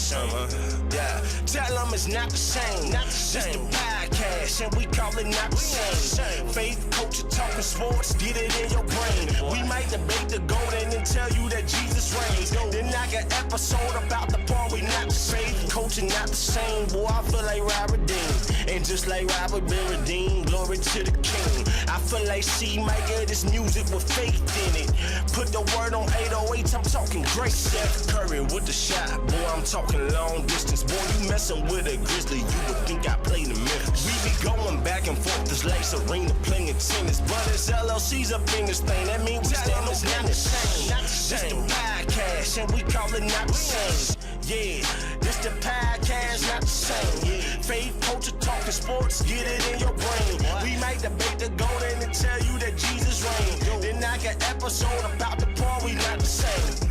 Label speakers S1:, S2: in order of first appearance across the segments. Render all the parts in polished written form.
S1: same. Yeah, tell them it's not the same. This the podcast, and we call it not the same. Faith, culture, talking sports, get it in your brain. We might debate the golden and tell you that Jesus reigns. Then I got episode about the part we not the same. Culture not the same, boy, I feel like Robert Dean. And just like Robert been redeemed, glory to the King. I feel like C-Micah, this music with faith in it. Put the word on 808, I'm talking great. Steph Curry with the shot, boy, I'm talking long distance. Boy, you messing with a Grizzly, you would think I played in Memphis. We be going back and forth, this Lace Arena playing tennis. But it's LLC's up in this thing, that means we stand it's not the same. This the podcast, and we call it not the same. Yeah, this the podcast, not the same. Faith, culture, talking sports, get it in your brain. We might debate the golden and tell you that Jesus reigns. Then I got episode about the part we not the same.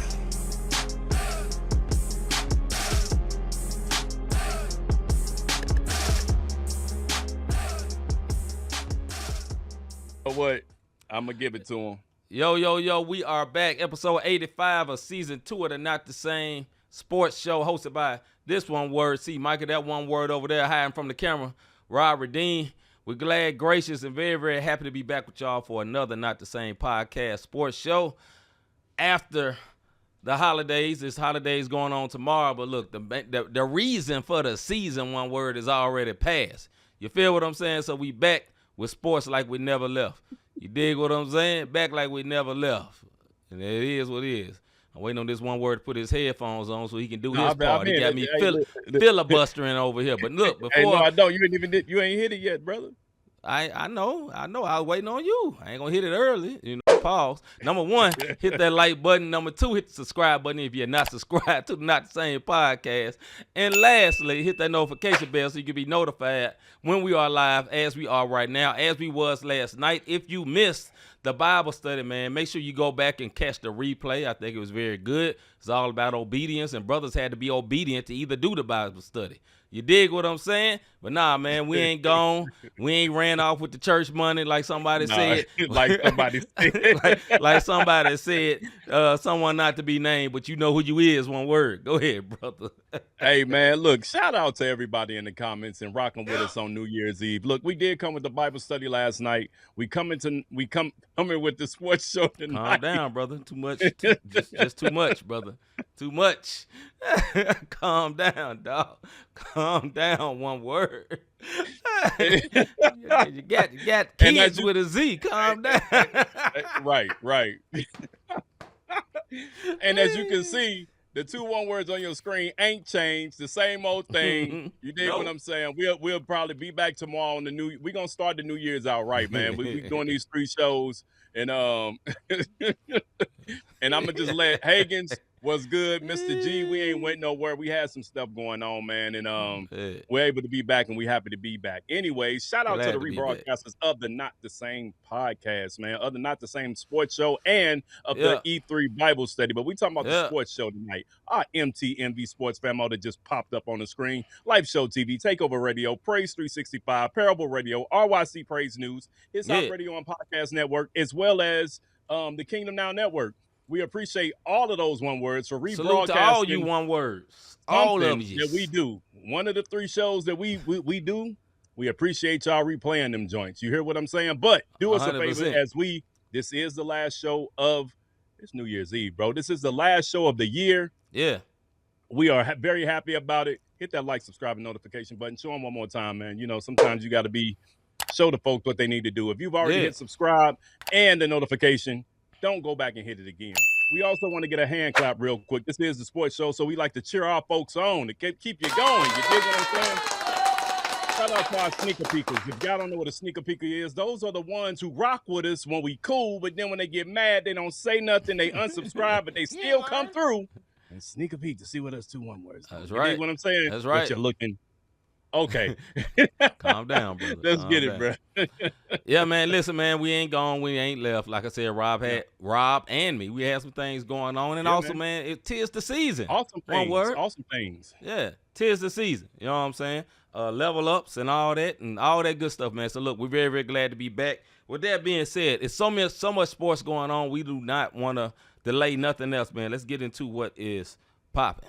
S2: What? I'm going to give it to him.
S3: Yo, we are back. Episode 85 of season 2 of the Not the Same sports show hosted by this one word, C-Micah, that one word over there hiding from the camera, Rob Redeem. We're glad, gracious, and very, very happy to be back with y'all for another Not the Same podcast sports show. After the holidays, this holiday's going on tomorrow, but look, the reason for the season, one word, is already passed. You feel what I'm saying? So we back with sports like we never left. You dig what I'm saying? Back like we never left. And it is what it is. I'm waiting on this one word to put his headphones on so he can do his part. He got me filibustering over here. But look, before...
S2: Hey, no, I don't. You ain't hit it yet, brother.
S3: I know. I was waiting on you. I ain't going to hit it early. You know, pause. Number 1, hit that like button. Number 2, hit the subscribe button if you're not subscribed to the Not the Same podcast. And lastly, hit that notification bell so you can be notified when we are live, as we are right now, as we was last night. If you missed the Bible study, man, make sure you go back and catch the replay. I think it was very good. It's all about obedience, and brothers had to be obedient to either do the Bible study. You dig what I'm saying? But nah, man, we ain't gone. We ain't ran off with the church money like somebody said.
S2: Like somebody said.
S3: like somebody said, someone not to be named, but you know who you is, one word. Go ahead, brother.
S2: Hey, man, look, shout out to everybody in the comments and rocking with us on New Year's Eve. Look, we did come with the Bible study last night. We coming with the sports show tonight.
S3: Calm down, brother. Too much. Just too much, brother. Too much. Calm down, dog. Calm down, one word. you got kids with a Z. Calm down.
S2: Right. And as you can see, the 2 one words on your screen ain't changed. The same old thing. You dig what I'm saying? We'll probably be back tomorrow on the new. We're gonna start the New Year's out right, man. We doing these 3 shows, and and I'm gonna just let Hagen's. What's good, Mr. G? We ain't went nowhere. We had some stuff going on, man, and we're able to be back, and we're happy to be back. Anyways, shout out to the rebroadcasters of the Not the Same podcast, man, of the Not the Same sports show, and of the E3 Bible study. But we talking about the sports show tonight. Our MTMV Sports Famo that just popped up on the screen. Live Show TV, Takeover Radio, Praise 365, Parable Radio, RYC Praise News, His Hot Radio and Podcast Network, as well as the Kingdom Now Network. We appreciate all of those one words for rebroadcasting.
S3: Salute to all you one words. All of them
S2: that we do. One of the 3 shows that we do, we appreciate y'all replaying them joints. You hear what I'm saying? But do us 100%. A favor as this is the last show of it's New Year's Eve, bro. This is the last show of the year.
S3: Yeah.
S2: We are very happy about it. Hit that like, subscribe, and notification button. Show them one more time, man. You know, sometimes you got to show the folks what they need to do. If you've already hit subscribe and the notification, don't go back and hit it again. We also want to get a hand clap real quick. This is the sports show, so we like to cheer our folks on to keep you going. You dig what I'm saying? Shout out to our sneaker peekers. If y'all don't know what a sneaker peeker is, those are the ones who rock with us when we cool, but then when they get mad, they don't say nothing. They unsubscribe, but they still come through and sneak a peek to see what us 2 one words.
S3: That's right. You
S2: dig what I'm saying?
S3: That's right.
S2: But you're looking. Okay.
S3: Calm down, brother.
S2: Let's get it, bro.
S3: Yeah, man. Listen, man, we ain't gone. We ain't left. Like I said, Rob and me. We had some things going on. And also, man, it 'tis the season.
S2: Awesome things.
S3: One word.
S2: Awesome things.
S3: Yeah. 'Tis the season. You know what I'm saying? Level ups and all that good stuff, man. So look, we're very, very glad to be back. With that being said, it's so much sports going on. We do not want to delay nothing else, man. Let's get into what is popping.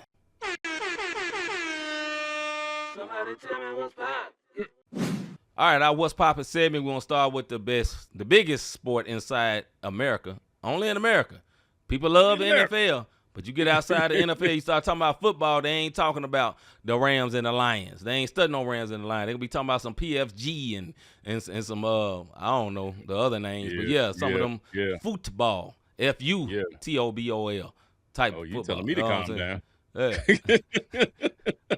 S3: Somebody tell me what's pop. All right, our What's Poppin' segment, we're going to start with the biggest sport inside America. Only in America. People love the NFL, but you get outside the NFL, you start talking about football, they ain't talking about the Rams and the Lions. They ain't studying no Rams and the Lions. They going to be talking about some PFG and some, I don't know, the other names. But, some of them football, F-U-T-O-B-O-L type
S2: Oh,
S3: football.
S2: you telling me to calm down.
S3: Yeah.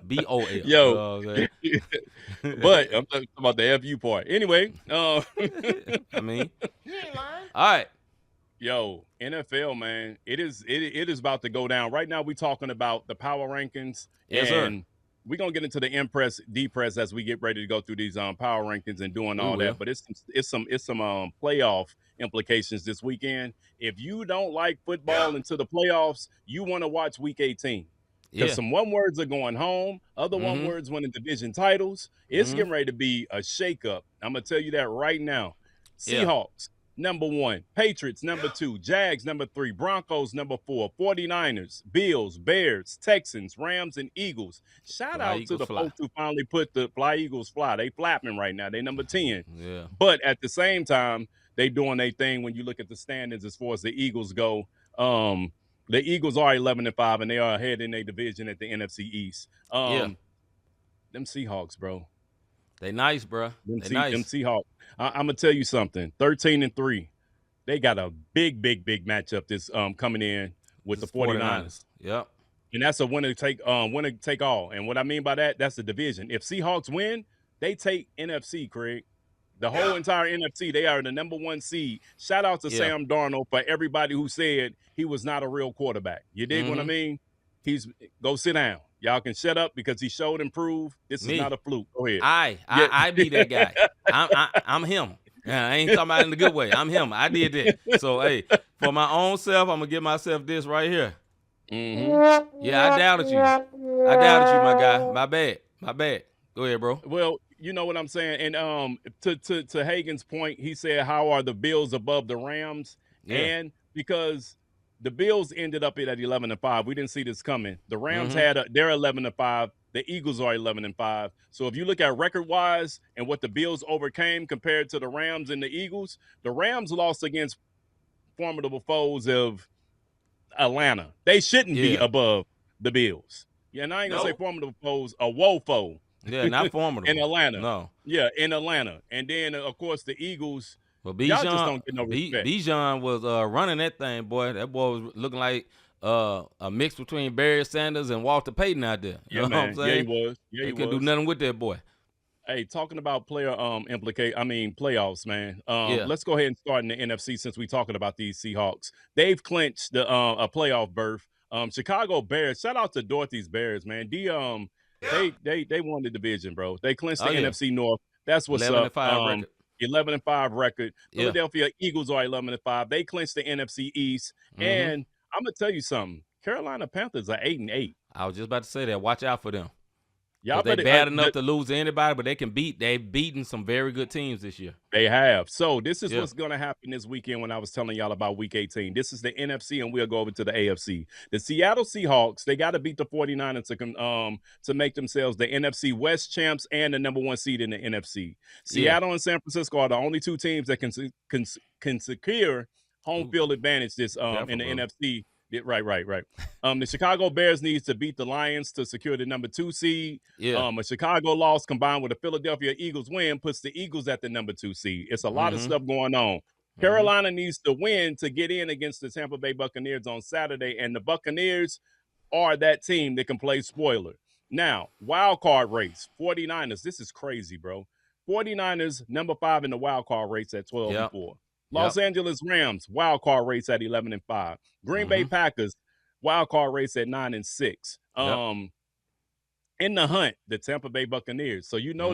S3: B-O-L.
S2: Yo.
S3: You know
S2: But I'm talking about the FU part. Anyway.
S3: I mean.
S4: You ain't lying.
S3: All right.
S2: Yo, NFL, man, it is about to go down. Right now, we're talking about the power rankings.
S3: Yes,
S2: and
S3: sir.
S2: we're going to get into the impress, depress as we get ready to go through these power rankings and doing all that. But it's some playoff implications this weekend. If you don't like football into the playoffs, you want to watch Week 18. Because some one words are going home, other one words winning division titles. It's getting ready to be a shakeup. I'm going to tell you that right now. Seahawks, number 1. Patriots, number 2. Jags, number 3. Broncos, number 4. 49ers, Bills, Bears, Texans, Rams, and Eagles. Shout out to the folks who finally put the Fly Eagles fly. They flapping right now. They number 10.
S3: Yeah.
S2: But at the same time, they doing their thing when you look at the standings as far as the Eagles go. The Eagles are 11-5, and they are ahead in their division at the NFC East. Them Seahawks, bro.
S3: They nice, bro. Them
S2: Seahawks. I'm gonna tell you something. 13-3. They got a big matchup this coming in with the 49ers.
S3: Yep.
S2: And that's a winner take all. And what I mean by that, that's the division. If Seahawks win, they take NFC, Craig. The whole entire NFC, they are the number 1 seed. Shout out to Sam Darnold for everybody who said he was not a real quarterback. You dig what I mean? Go sit down. Y'all can shut up because he showed and proved this is not a fluke. Go ahead.
S3: I be that guy. I'm him. Yeah, I ain't talking about it in a good way. I'm him. I did that. So, hey, for my own self, I'm going to give myself this right here. Yeah, I doubted you. My guy. My bad. Go ahead, bro.
S2: Well, you know what I'm saying? And to Hagen's point, he said, how are the Bills above the Rams?
S3: Yeah.
S2: And because the Bills ended up at 11-5. We didn't see this coming. The Rams they're 11-5. The Eagles are 11-5. So if you look at record-wise and what the Bills overcame compared to the Rams and the Eagles, the Rams lost against formidable foes of Atlanta. They shouldn't be above the Bills. Yeah, and I ain't going to say formidable foes, a woe foe.
S3: Yeah, not formidable.
S2: In Atlanta.
S3: No.
S2: Yeah, in Atlanta. And then, of course, the Eagles,
S3: y'all
S2: just don't get no respect.
S3: Bijan was running that thing, boy. That boy was looking like a mix between Barry Sanders and Walter Payton out there. You know what I'm saying?
S2: Yeah, he was.
S3: He couldn't do nothing with that boy.
S2: Hey, talking about playoffs, man. Let's go ahead and start in the NFC since we're talking about these Seahawks. They've clinched a playoff berth. Chicago Bears, shout out to Dorothy's Bears, man. They won the division, bro. They clinched the NFC North. That's what's
S3: 11-5
S2: up. 11-5 record. Philadelphia Eagles are 11-5. They clinched the NFC East. And I'm gonna tell you something. Carolina Panthers are 8-8.
S3: I was just about to say that. Watch out for them.
S2: Y'all
S3: they bad enough to lose to anybody, but they've beaten some very good teams this year.
S2: They have. So this is what's going to happen this weekend when I was telling y'all about Week 18. This is the NFC, and we'll go over to the AFC. The Seattle Seahawks, they got to beat the 49ers to make themselves the NFC West champs and the number 1 seed in the NFC. Seattle and San Francisco are the only 2 teams that can secure home field advantage this in the NFC. Right. The Chicago Bears needs to beat the Lions to secure the number 2 seed. A Chicago loss combined with a Philadelphia Eagles win puts the Eagles at the number 2 seed. It's a lot of stuff going on. Carolina needs to win to get in against the Tampa Bay Buccaneers on Saturday, and the Buccaneers are that team that can play spoiler. Now, wild card race, 49ers. This is crazy, bro. 49ers, number 5 in the wild card race at 12-4. Los Angeles Rams, wild card race at 11-5. Green Bay Packers, wild card race at 9-6. In the hunt, the Tampa Bay Buccaneers. So you know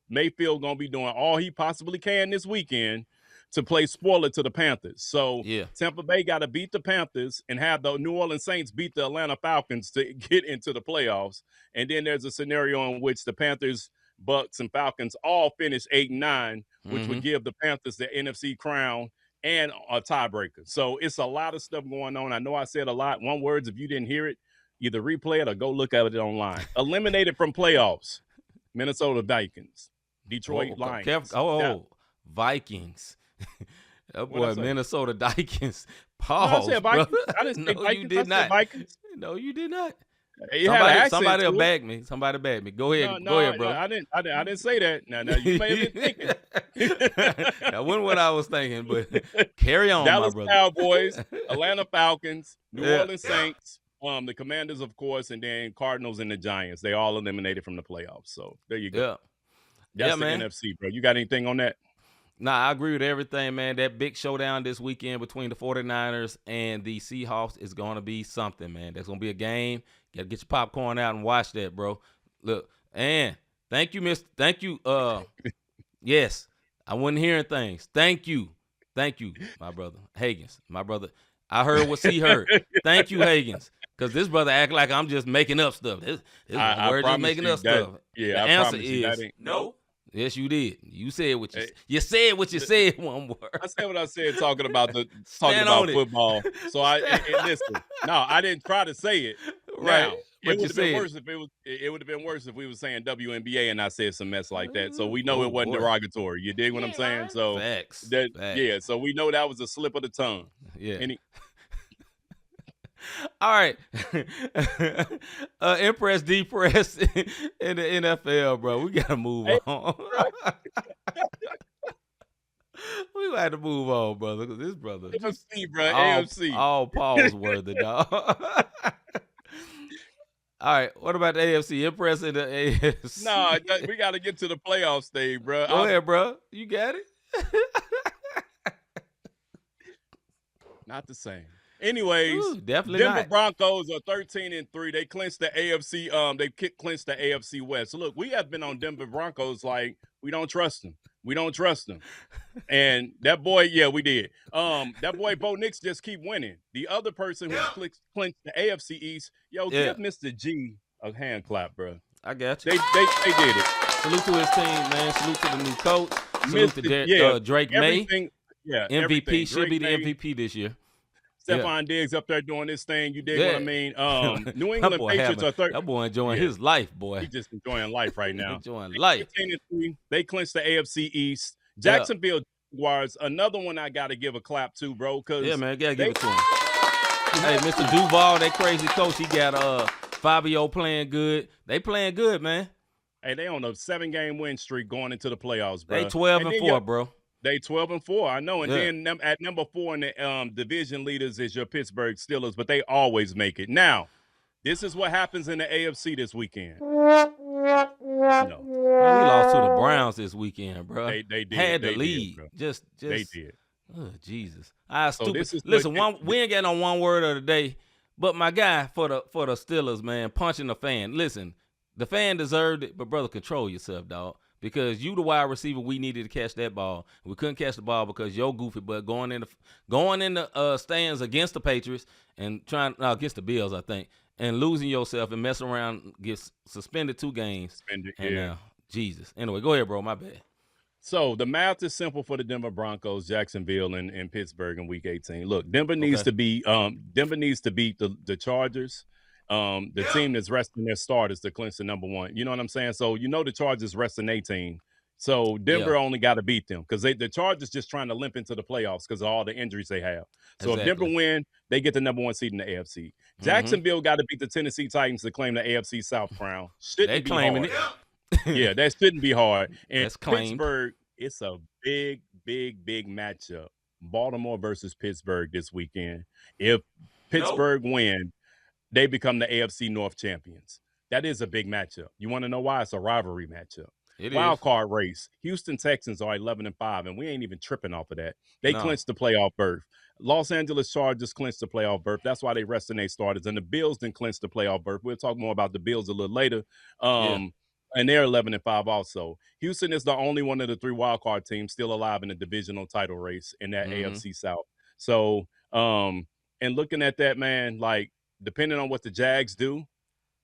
S2: Mayfield gonna be doing all he possibly can this weekend to play spoiler to the Panthers. So Tampa Bay got to beat the Panthers and have the New Orleans Saints beat the Atlanta Falcons to get into the playoffs. And then there's a scenario in which the Panthers, Bucks, and Falcons all finish 8-9, which would give the Panthers the NFC crown and a tiebreaker. So it's a lot of stuff going on. I know I said a lot. One words, if you didn't hear it, Either replay it or go look at it online. Eliminated from playoffs. Minnesota Vikings. Detroit Lions.
S3: Vikings. That
S2: What'd I
S3: boy,
S2: say?
S3: Minnesota Vikings.
S2: No, I
S3: Pause,
S2: said
S3: brother.
S2: Vikings. I didn't say
S3: No,
S2: Vikings.
S3: you did
S2: I said
S3: not.
S2: Vikings.
S3: No, you did not.
S2: You had an accent
S3: Somebody will
S2: to it.
S3: bag me. Somebody bag me. Go ahead.
S2: No,
S3: Go ahead, bro.
S2: I didn't say that. Now you may have been thinking.
S3: That wasn't what I was thinking, but carry on,
S2: Dallas
S3: my brother.
S2: Cowboys, Atlanta Falcons, New
S3: Yeah.
S2: Orleans Saints, the Commanders, of course, and then Cardinals and the Giants. They all eliminated from the playoffs. So there you go.
S3: Yeah.
S2: That's the
S3: man.
S2: NFC, bro. You got anything on that?
S3: Nah, I agree with everything, man. That big showdown this weekend between the 49ers and the Seahawks is going to be something, man. There's going to be a game. You got to get your popcorn out and watch that, bro. Look, and thank you, yes, I wasn't hearing things. Thank you, my brother. Higgins, my brother. I heard what C heard. Thank you, Higgins. Because this brother act like I'm just making up stuff. This we're just making up stuff.
S2: Yeah,
S3: the
S2: I
S3: answer
S2: promise you
S3: is
S2: that ain't.
S3: no. Yes, you did. You said what you said. What you said. One word.
S2: I said what I said talking about
S3: Stand on it.
S2: football. So and listen. No, I didn't try to say it.
S3: Right.
S2: Now,
S3: But
S2: it
S3: you
S2: would have been
S3: said
S2: worse if it would have been worse if we were saying WNBA and I said some mess like that. So we know
S3: Oh,
S2: it wasn't
S3: boy.
S2: derogatory. You dig what I'm saying? So
S3: Facts.
S2: yeah, so we know that was a slip of the tongue.
S3: Yeah. All right. Impress, depress in the NFL, bro. We got to move on. We got to move on, brother, because this brother.
S2: AFC, bro. AFC.
S3: All pause worthy, dog. All right. What about the AFC? Impress in the AFC.
S2: No, we got to get to the playoff stage, bro.
S3: Go ahead, bro. You got it?
S2: Not the same. Anyways,
S3: Ooh, definitely
S2: Denver
S3: not.
S2: Broncos are 13-3. They clinched the AFC. They clinched the AFC West. So look, we have been on Denver Broncos like we don't trust them. We don't trust them. And that boy, yeah, we did. That boy Bo Nix just keep winning. The other person who clinched the AFC East, give Mr. G a hand clap, bro.
S3: I got you.
S2: They did it.
S3: Salute to his team, man. Salute to the new coach. Salute to Drake May.
S2: Yeah,
S3: MVP.
S2: everything.
S3: Should be
S2: Drake
S3: the
S2: May.
S3: MVP this year.
S2: Stephon Diggs up there doing this thing. You dig what I mean? New England Patriots are 13.
S3: That boy enjoying his life, boy.
S2: He's just enjoying life right now.
S3: Enjoying life.
S2: 13-3. They clinched the AFC East. Jacksonville Jaguars, another one I got to give a clap to, bro.
S3: Yeah, man, gotta give it to him. Hey, Mr. Duval, that crazy coach, he got Fabio playing good. They playing good, man.
S2: Hey, they on a 7-game win streak going into the playoffs, bro.
S3: They 12-4, bro.
S2: They 12-4, I know. And then at number 4 in the division leaders is your Pittsburgh Steelers, but they always make it. Now, this is what happens in the AFC this weekend.
S3: No. Well, we lost to the Browns this weekend, bro.
S2: They did.
S3: Had the
S2: They
S3: lead.
S2: Did,
S3: just
S2: they did.
S3: Oh, Jesus.
S2: So
S3: Listen, we ain't got no one word of the day, but my guy for the Steelers, man, punching the fan. Listen, the fan deserved it, but brother, control yourself, dog. Because you the wide receiver, we needed to catch that ball. We couldn't catch the ball because your goofy butt going in the stands against the Patriots and against the Bills, I think, and losing yourself and messing around, gets suspended 2 games. Jesus. Anyway, go ahead, bro. My bad.
S2: So the math is simple for the Denver Broncos, Jacksonville, and Pittsburgh in Week 18. Look, Denver needs to beat the Chargers. The team that's resting their starters to clinch the number 1. You know what I'm saying? So the Chargers resting 18. So Denver only got to beat them because the Chargers just trying to limp into the playoffs because of all the injuries they have. So if Denver win, they get the number 1 seed in the AFC. Jacksonville got to beat the Tennessee Titans to claim the AFC South crown.
S3: They claiming it.
S2: Yeah, that shouldn't be hard. And
S3: that's claimed.
S2: Pittsburgh, it's a big matchup. Baltimore versus Pittsburgh this weekend. If Pittsburgh win, they become the AFC North champions. That is a big matchup. You want to know why? It's a rivalry matchup. Wild card race. Houston Texans are 11-5, and we ain't even tripping off of that. They clinched the playoff berth. Los Angeles Chargers clinched the playoff berth. That's why they resting their starters. And the Bills didn't clinch the playoff berth. We'll talk more about the Bills a little later. And they're 11-5 also. Houston is the only one of the 3 wild card teams still alive in the divisional title race in that AFC South. So, and looking at that, man, like, depending on what the Jags do,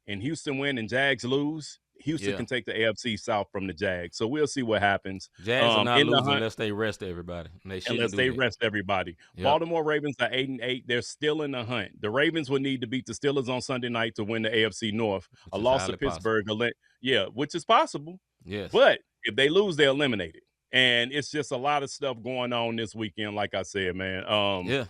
S2: and Houston win and Jags lose, Houston
S3: Yeah.
S2: can take the AFC South from the Jags. So we'll see what happens.
S3: Jags are not
S2: In the
S3: losing
S2: hunt,
S3: unless they rest everybody. And they shouldn't
S2: unless
S3: do
S2: they
S3: that.
S2: rest everybody.
S3: Yep.
S2: Baltimore Ravens are 8-8. They're still in the hunt. The Ravens will need to beat the Steelers on Sunday night to win the AFC North.
S3: Which
S2: A
S3: is
S2: loss to
S3: highly possible.
S2: Pittsburgh, which is possible.
S3: Yes.
S2: But if they lose, they're eliminated. And it's just a lot of stuff going on this weekend, like I said, man.
S3: Yeah.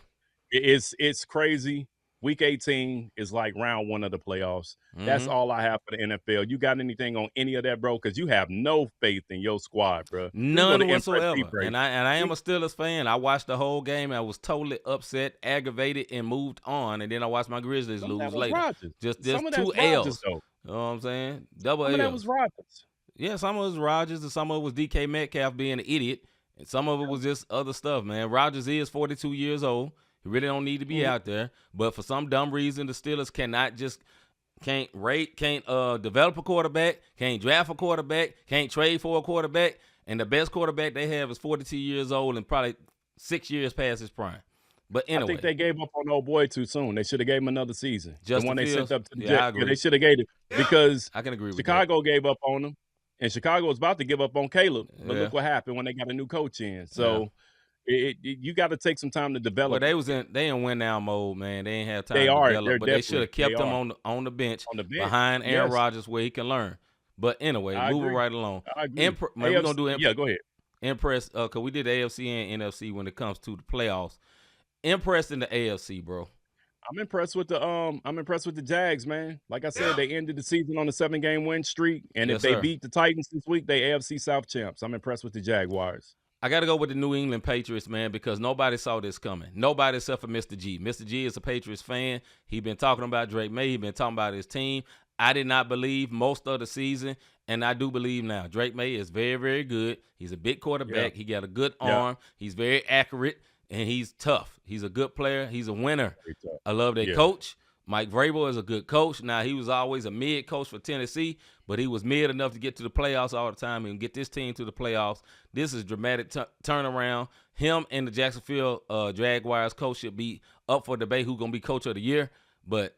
S2: It's crazy. Week 18 is like round 1 of the playoffs. That's all I have for the NFL. You got anything on any of that, bro? Because you have no faith in your squad, bro.
S3: None whatsoever. And I am a Steelers fan. I watched the whole game. I was totally upset, aggravated, and moved on. And then I watched my Grizzlies lose later.
S2: Rodgers.
S3: Just
S2: Some of
S3: 2
S2: that's
S3: L's.
S2: Rodgers, though.
S3: You know what I'm saying? Double
S2: Some
S3: L's.
S2: of that was Rodgers.
S3: Yeah, some of it was Rodgers, and some of it was DK Metcalf being an idiot, and some of it was just other stuff, man. Rodgers is 42 years old. He really don't need to be out there. But for some dumb reason, the Steelers can't develop a quarterback, can't draft a quarterback, can't trade for a quarterback, and the best quarterback they have is 42 years old and probably 6 years past his prime. But anyway,
S2: I think they gave up on old boy too soon. They should have gave him another season.
S3: Justin
S2: the one they
S3: Fields?
S2: sent up to the
S3: Yeah,
S2: Jets.
S3: I agree.
S2: They should have gave it because
S3: I can agree with
S2: Chicago gave up on him, and Chicago was about to give up on Caleb. But
S3: Yeah.
S2: look what happened when they got a new coach in. So you got to take some time to develop.
S3: Well, they in win now mode, man. They ain't have time
S2: They
S3: to
S2: are.
S3: develop,
S2: They're
S3: but they should have kept
S2: definitely-
S3: him on the bench
S2: On the bench.
S3: behind Aaron
S2: Yes.
S3: Rodgers where he can learn. But anyway,
S2: I
S3: moving
S2: agree.
S3: right along.
S2: I agree.
S3: Man, we're gonna do
S2: yeah, go ahead.
S3: impress because we did AFC and NFC when it comes to the playoffs. Impressed in the AFC, bro.
S2: I'm impressed with the Jags, man. Like I said, they ended the season on a 7-game win streak, and
S3: Yes,
S2: if they
S3: sir.
S2: beat the Titans this week, they AFC South champs. I'm impressed with the Jaguars.
S3: I got to go with the New England Patriots, man, because nobody saw this coming. Nobody except for Mr. G. Mr. G is a Patriots fan. He been talking about Drake May. He been talking about his team. I did not believe most of the season, and I do believe now. Drake May is very, very good. He's a big quarterback.
S2: Yeah.
S3: He got a good
S2: Yeah.
S3: arm. He's very accurate, and he's tough. He's a good player. He's a winner.
S2: Very tough.
S3: I love their
S2: Yeah.
S3: coach. Mike Vrabel is a good coach. Now, he was always a mid coach for Tennessee, but he was mid enough to get to the playoffs all the time and get this team to the playoffs. This is dramatic turnaround. Him and the Jacksonville Jaguars coach should be up for debate who's going to be coach of the year. But,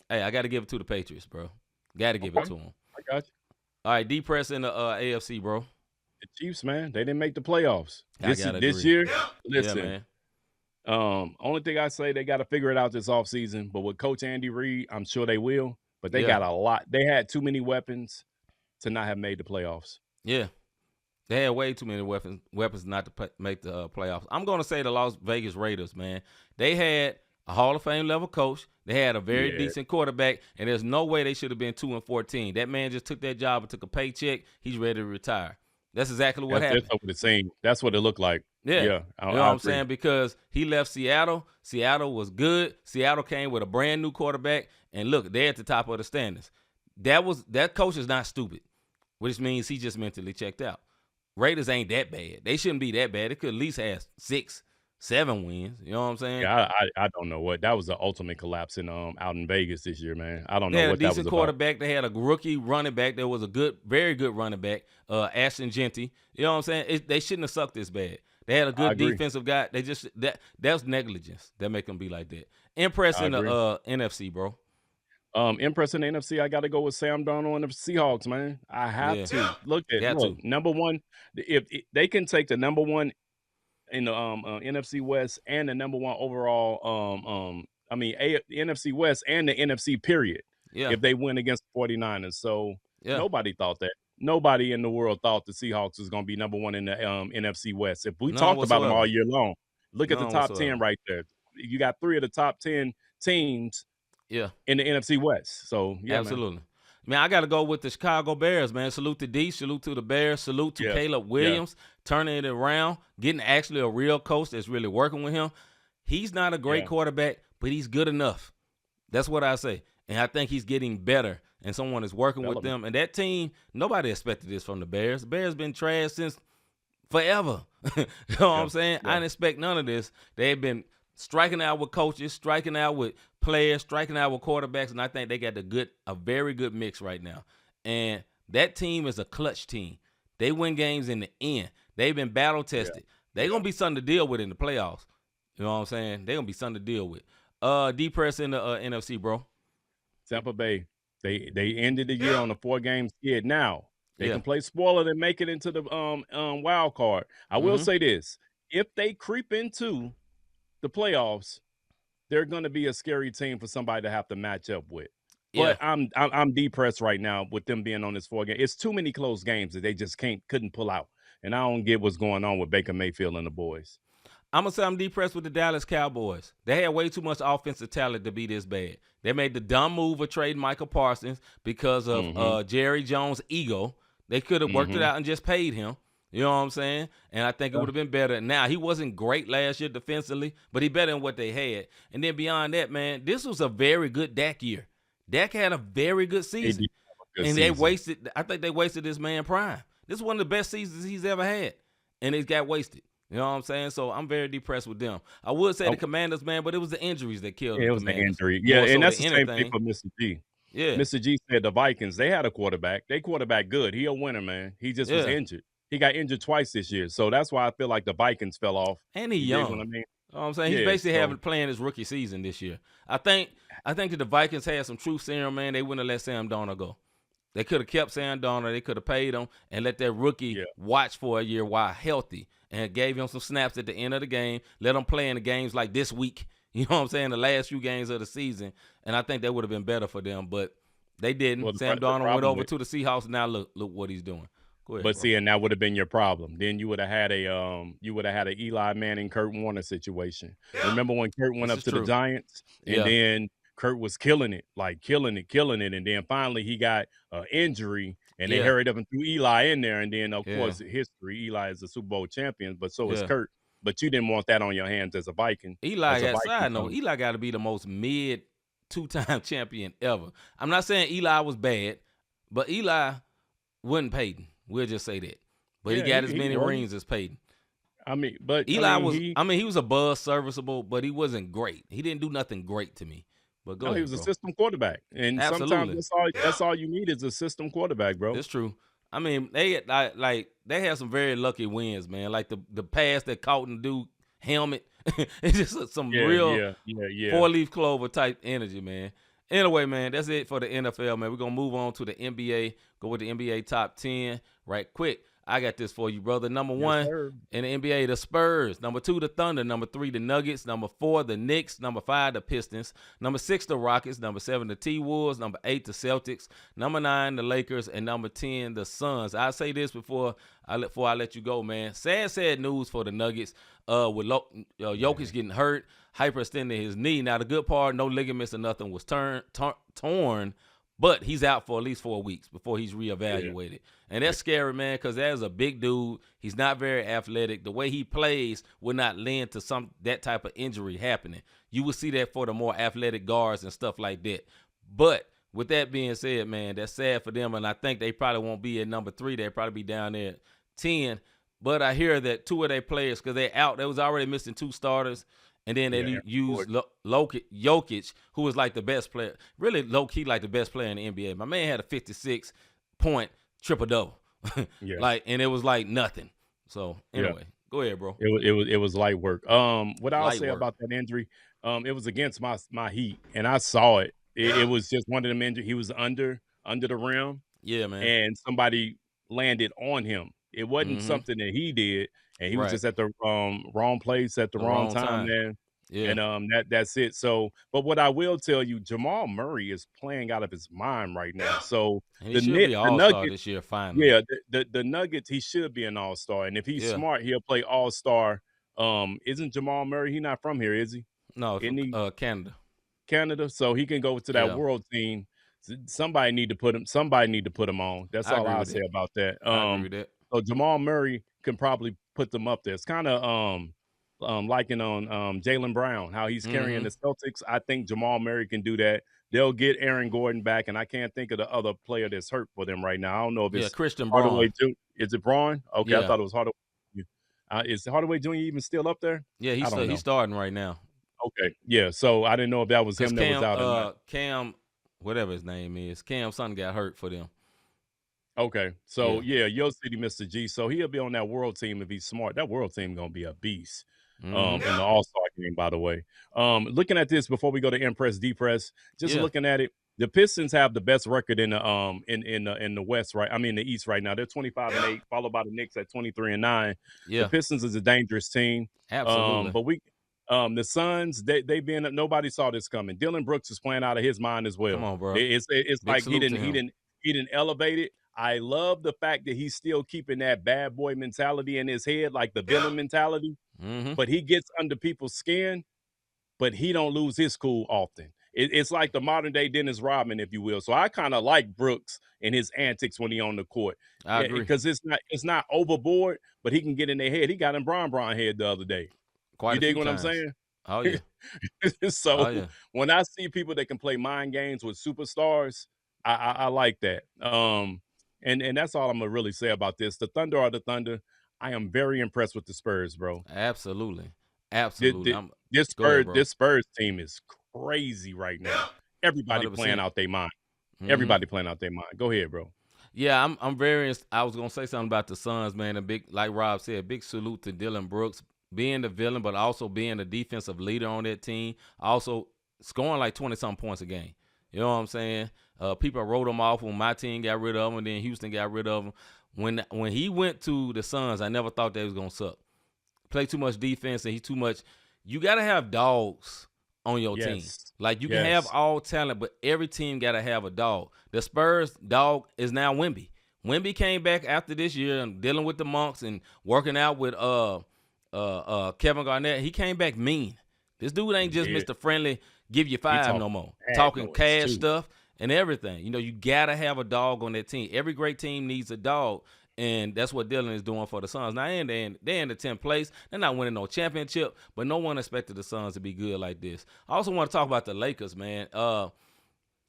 S3: hey, I got to give it to the Patriots, bro. Got to give it to them.
S2: I got you.
S3: All right, D-Press in the AFC, bro.
S2: The Chiefs, man, they didn't make the playoffs.
S3: I
S2: This
S3: gotta
S2: this
S3: agree.
S2: year,
S3: Yeah,
S2: listen.
S3: man.
S2: Only thing I say, they got to figure it out this offseason. But with Coach Andy Reid, I'm sure they will. But they
S3: Yeah.
S2: got a lot. They had too many weapons to not have made the playoffs.
S3: Yeah. They had way too many weapons not to make the playoffs. I'm going to say the Las Vegas Raiders, man. They had a Hall of Fame level coach. They had a very decent quarterback, and there's no way they should have been 2-14. That man just took that job and took a paycheck. He's ready to retire. That's exactly what happened.
S2: That's what it seemed. That's what it looked like.
S3: Yeah.
S2: Yeah,
S3: You know what I'm saying? Because he left Seattle. Seattle was good. Seattle came with a brand new quarterback. And look, they're at the top of the standings. That coach is not stupid, which means he just mentally checked out. Raiders ain't that bad. They shouldn't be that bad. They could at least have 6-7 wins. You know what I'm saying?
S2: Yeah, I don't know what that was the ultimate collapse in out in Vegas this year, man. I don't
S3: They
S2: know
S3: had
S2: what
S3: a
S2: that was
S3: decent
S2: about.
S3: quarterback. They had a rookie running back. There was a very good running back, Ashton Genty. You know what I'm saying? They shouldn't have sucked this bad. They had a good defensive guy. They just that's negligence that make them be like that. Impress in the NFC, bro.
S2: Impress in the NFC, I got to go with Sam Darnold and the Seahawks, man. I have to look number one. If they can take the number one in the NFC West and the number one overall, NFC West and the NFC period.
S3: Yeah.
S2: If they win against the 49ers, so nobody thought that. Nobody in the world thought the Seahawks was going to be number one in the NFC West. If we talked about them all year long, look at the top 10 right there. You got 3 of the top 10 teams in the NFC West. So,
S3: absolutely. Man, I got to go with the Chicago Bears, man. Salute to D, salute to the Bears, salute to Caleb Williams, turning it around, getting actually a real coach that's really working with him. He's not a great quarterback, but he's good enough. That's what I say. And I think he's getting better, and someone is working with them. And that team, nobody expected this from the Bears. The Bears been trash since forever. You know what I'm saying? I didn't expect none of this. They've been striking out with coaches, striking out with players, striking out with quarterbacks, and I think they got a very good mix right now. And that team is a clutch team. They win games in the end. They've been battle tested. They're going to be something to deal with in the playoffs. You know what I'm saying? They're going to be something to deal with. D-Press in the NFC, bro.
S2: Tampa Bay. They ended the year on a 4-game skid. Now they
S3: Yeah.
S2: can play spoiler and make it into the wild card. I will
S3: Mm-hmm.
S2: say this: if they creep into the playoffs, they're going to be a scary team for somebody to have to match up with.
S3: Yeah.
S2: But I'm depressed right now with them being on this 4 game. It's too many close games that they just couldn't pull out, and I don't get what's going on with Baker Mayfield and the boys.
S3: I'm gonna say I'm depressed with the Dallas Cowboys. They had way too much offensive talent to be this bad. They made the dumb move of trading Michael Parsons because of Jerry Jones' ego. They could have worked it out and just paid him. You know what I'm saying? And I think it would have been better. Now, he wasn't great last year defensively, but he better than what they had. And then beyond that, man, this was a very good Dak year. Dak had a very good season. They wasted, I think they wasted this man prime. This is one of the best seasons he's ever had. And it got wasted. You know what I'm saying? So I'm very depressed with them. I would say the Commanders, man, but it was the injuries that killed
S2: it
S3: the
S2: was the
S3: Commanders.
S2: injury. Yeah,
S3: More so
S2: and that's the
S3: than
S2: same thing
S3: anything.
S2: for Mr. G.
S3: Yeah.
S2: Mr. G said the Vikings, they had a quarterback. They quarterback good. He a winner, man. He just was injured. He got injured twice this year. So that's why I feel like the Vikings fell off.
S3: And he
S2: You dig
S3: young.
S2: what I mean?
S3: You know what I'm saying? He's basically playing his rookie season this year. I think that the Vikings had some truth serum, man. They wouldn't have let Sam Darnold go. They could have kept Sam Darnold. They could have paid him and let that rookie watch for a year while healthy and gave him some snaps at the end of the game. Let him play in the games like this week. You know what I'm saying? The last few games of the season. And I think that would have been better for them. But they didn't.
S2: Well,
S3: Sam Darnold went over to the Seahawks. Now look what he's doing. Go ahead,
S2: but
S3: bro.
S2: see, and that would have been your problem. Then you would have had an Eli Manning, Kurt Warner situation. Remember when Kurt went up to the Giants and then Kurt was killing it, and then finally he got an injury and they hurried up and threw Eli in there, and then of course history. Eli is the Super Bowl champion, but so is Kurt. But you didn't want that on your hands as a Viking.
S3: Eli got to be the most mid two-time champion ever. I'm not saying Eli was bad, but Eli wasn't Peyton. We'll just say that. But he got as many rings as Peyton.
S2: I mean, but
S3: Eli he was above serviceable, but he wasn't great. He didn't do nothing great to me. But go ahead,
S2: he was
S3: bro.
S2: a system quarterback. And sometimes that's all you need is a system quarterback, bro.
S3: That's true. I mean, they had some very lucky wins, man. Like the pass that caught in the dude helmet. It's just some real 4-leaf clover type energy, man. Anyway, man, that's it for the NFL, man. We're going to move on to the NBA, go with the NBA top 10 right quick. I got this for you, brother. Number 1 in the NBA, the Spurs. Number 2, the Thunder. Number 3, the Nuggets. Number 4, the Knicks. Number 5, the Pistons. Number 6, the Rockets. Number 7, the T-Wolves. Number 8, the Celtics. Number 9, the Lakers. And number 10, the Suns. I'll say this before I let you go, man. Sad news for the Nuggets with Jokic getting hurt, hyperextending his knee. Now, the good part, no ligaments or nothing was torn, but he's out for at least 4 weeks before he's reevaluated. Yeah. And that's scary, man, because that's a big dude. He's not very athletic. The way he plays will not lend to that type of injury happening. You will see that for the more athletic guards and stuff like that. But with that being said, man, that's sad for them, and I think they probably won't be at number 3. They'll probably be down there at 10. But I hear that 2 of their players, because they're out, they was already missing 2 starters, and then they used Jokic, who was like the best player, really low-key like the best player in the NBA. My man had a 56-point triple-double. And it was like nothing. So, anyway, go ahead, bro.
S2: It was light work. What I'll say about that injury, it was against my Heat, and I saw it. It was just one of them injuries. He was under the rim.
S3: Yeah, man.
S2: And somebody landed on him. It wasn't something that he did, and he was just at the wrong place at the wrong time, man. Yeah. And that's it. So, but what I will tell you, Jamal Murray is playing out of his mind right now. So
S3: and he should be all-star this year, finally.
S2: Yeah, the Nuggets, he should be an all-star, and if he's smart, he'll play all-star. Isn't Jamal Murray? He's not from here, is he?
S3: No, Canada.
S2: Canada, so he can go to that world team. Somebody need to put him on. That's all I'll say about that.
S3: I agree with that.
S2: So Jamal Murray can probably put them up there. It's kind of liking on Jaylen Brown, how he's carrying the Celtics. I think Jamal Murray can do that. They'll get Aaron Gordon back, and I can't think of the other player that's hurt for them right now. I don't know if it's
S3: Christian
S2: Hardaway
S3: Braun.
S2: Is it Braun? Okay, I thought it was Hardaway. Is Hardaway Jr. even still up there?
S3: Yeah, he's starting right now.
S2: Okay, yeah. So I didn't know if that was him that was out or not.
S3: Cam, whatever his name is, Cam's son got hurt for them.
S2: Okay, so Yo City, Mr. G. So he'll be on that world team if he's smart. That world team gonna be a beast. In the All-Star game, by the way. Looking at this before we go to Impress, Depress, just looking at it, the Pistons have the best record in the West, right? I mean the East right now. They're 25-8, followed by the Knicks at 23-9. The
S3: Yeah,
S2: Pistons is a dangerous team.
S3: absolutely.
S2: But the Suns, they been nobody saw this coming. Dylan Brooks is playing out of his mind as
S3: Come
S2: well.
S3: on, bro.
S2: It's
S3: Big
S2: like he
S3: salute to
S2: didn't
S3: him.
S2: he didn't elevate it. I love the fact that he's still keeping that bad boy mentality in his head, like the villain mentality.
S3: Mm-hmm.
S2: But he gets under people's skin, but he don't lose his cool often. It's like the modern day Dennis Rodman, if you will. So I kind of like Brooks and his antics when he on the court,
S3: I agree.
S2: because it's not overboard, but he can get in their head. He got in Bron head the other day.
S3: Quite
S2: You
S3: a
S2: dig
S3: few
S2: what
S3: times.
S2: I'm saying?
S3: Oh yeah.
S2: So
S3: Oh yeah.
S2: when I see people that can play mind games with superstars, I like that. And that's all I'm gonna really say about this. The Thunder are the Thunder. I am very impressed with the Spurs, bro.
S3: Absolutely.
S2: Th-
S3: Absolutely.
S2: th- This
S3: Go ahead,
S2: Spurs
S3: bro.
S2: this Spurs team is crazy right now. Everybody
S3: 100%.
S2: playing out their mind.
S3: Mhm.
S2: Everybody playing out their mind. Go ahead, bro.
S3: Yeah, I'm very. I was gonna say something about the Suns, man. A big, like Rob said, big salute to Dylan Brooks being the villain, but also being the defensive leader on that team. Also scoring like 20-something points a game. You know what I'm saying? People wrote him off when my team got rid of him, and then Houston got rid of him. When he went to the Suns, I never thought they was gonna suck. Play too much defense, and he too much. You gotta have dogs on your team.
S2: Yes.
S3: Like you can have
S2: Yes.
S3: all talent, but every team gotta have a dog. The Spurs dog is now Wemby. Wemby came back after this year and dealing with the monks and working out with Kevin Garnett. He came back mean. This dude ain't just
S2: Yeah.
S3: Mr. Friendly, give you five
S2: talking
S3: no more.
S2: bad
S3: Talking
S2: noise,
S3: cash
S2: too.
S3: stuff and everything. You know, you gotta have a dog on that team. Every great team needs a dog. And that's what Dylan is doing for the Suns. Now, they're in the 10th place. They're not winning no championship, but no one expected the Suns to be good like this. I also want to talk about the Lakers, man. The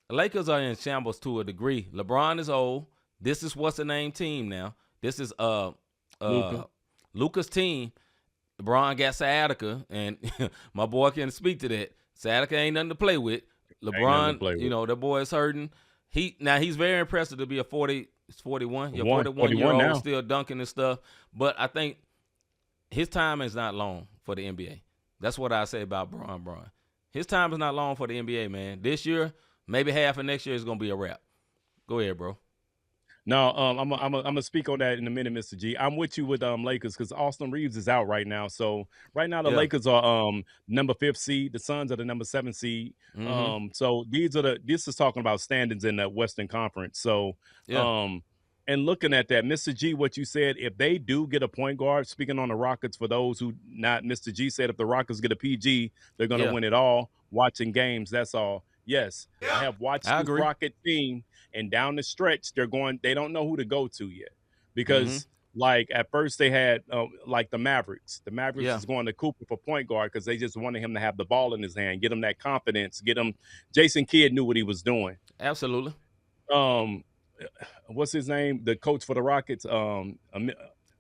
S3: Lakers are in shambles to a degree. LeBron is old. This is what's the name team now. This is
S2: Luka.
S3: Luka's team. LeBron got sciatica, and my boy can speak to that. Sciatica ain't nothing to play with.
S2: nothing to
S3: LeBron,
S2: play with.
S3: you know, the boy is hurting. He's very impressive to be a 41. You're
S2: 41
S3: 41-year-old
S2: now.
S3: still dunking and stuff. But I think his time is not long for the NBA. That's what I say about Bron. His time is not long for the NBA, man. This year, maybe half of next year is gonna be a wrap. Go ahead, bro.
S2: No, I'm gonna speak on that in a minute, Mr. G. I'm with you with Lakers because Austin Reeves is out right now. So right now the
S3: Yeah.
S2: Lakers are number 5th seed. The Suns are the number 7 seed.
S3: Mhm.
S2: So this is talking about standings in the Western Conference. So
S3: Yeah.
S2: and looking at that, Mr. G, what you said, if they do get a point guard, speaking on the Rockets, for those who not, Mr. G said if the Rockets get a PG, they're gonna
S3: Yeah.
S2: win it all. Watching games, that's all. Yes, I have watched
S3: I
S2: this
S3: agree.
S2: Rocket team, and down the stretch, they don't know who to go to yet. Because
S3: Mm-hmm.
S2: like at first they had like the Mavericks. The Mavericks
S3: Yeah.
S2: is going to Cooper for point guard because they just wanted him to have the ball in his hand, get him that confidence, get him. Jason Kidd knew what he was doing.
S3: Absolutely.
S2: What's his name? The coach for the Rockets.
S3: Ime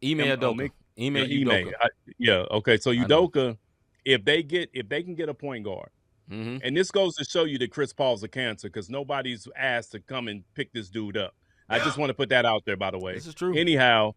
S3: Udoka. Ime Udoka.
S2: Yeah. Okay. So
S3: I know.
S2: Udoka, if they can get a point guard,
S3: Mm-hmm.
S2: and this goes to show you that Chris Paul's a cancer because nobody's asked to come and pick this dude up. I just want to put that out there, by the way.
S3: This is true.
S2: Anyhow,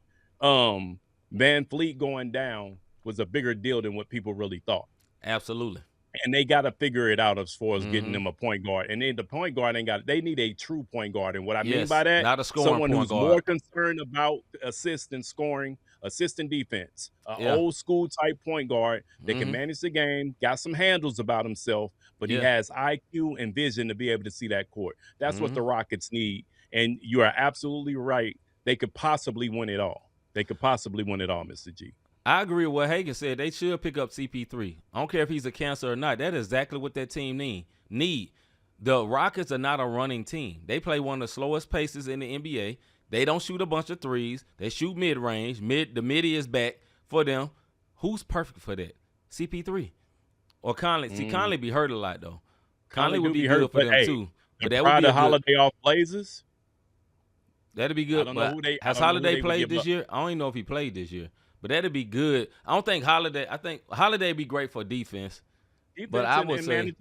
S2: Van Fleet going down was a bigger deal than what people really thought.
S3: Absolutely.
S2: And they got to figure it out as far as getting
S3: Mm-hmm.
S2: them a point guard. And then the point guard they need a true point guard. And what I mean
S3: Yes,
S2: by that,
S3: not a scoring
S2: someone
S3: point
S2: who's
S3: guard.
S2: more concerned about assist and scoring, assist and defense,
S3: Yeah.
S2: old school type point guard that can
S3: Mhm.
S2: manage the game, got some handles about himself, but he
S3: Yeah.
S2: has IQ and vision to be able to see that court. That's what
S3: Mhm.
S2: the Rockets need. And you are absolutely right. They could possibly win it all. They could possibly win it all, Mr. G.
S3: I agree with what Hagan said. They should pick up CP3. I don't care if he's a cancer or not. That is exactly what that team need. The Rockets are not a running team. They play one of the slowest paces in the NBA. They don't shoot a bunch of threes. They shoot mid-range. The midi is back for them. Who's perfect for that? CP3 or Conley. See, Conley be hurt a lot though. Conley would
S2: do
S3: be
S2: hurt,
S3: good for
S2: but
S3: them
S2: hey,
S3: too. But
S2: the
S3: that would be
S2: Pride
S3: a
S2: of
S3: good.
S2: Holiday off Blazers.
S3: That'd be good.
S2: I don't know
S3: but
S2: who they- I
S3: has
S2: don't know who
S3: Holiday
S2: they would
S3: played
S2: give
S3: this
S2: up.
S3: year? I don't even know if he played this year. But that'd be good. I think Holiday be great for defense. But I would say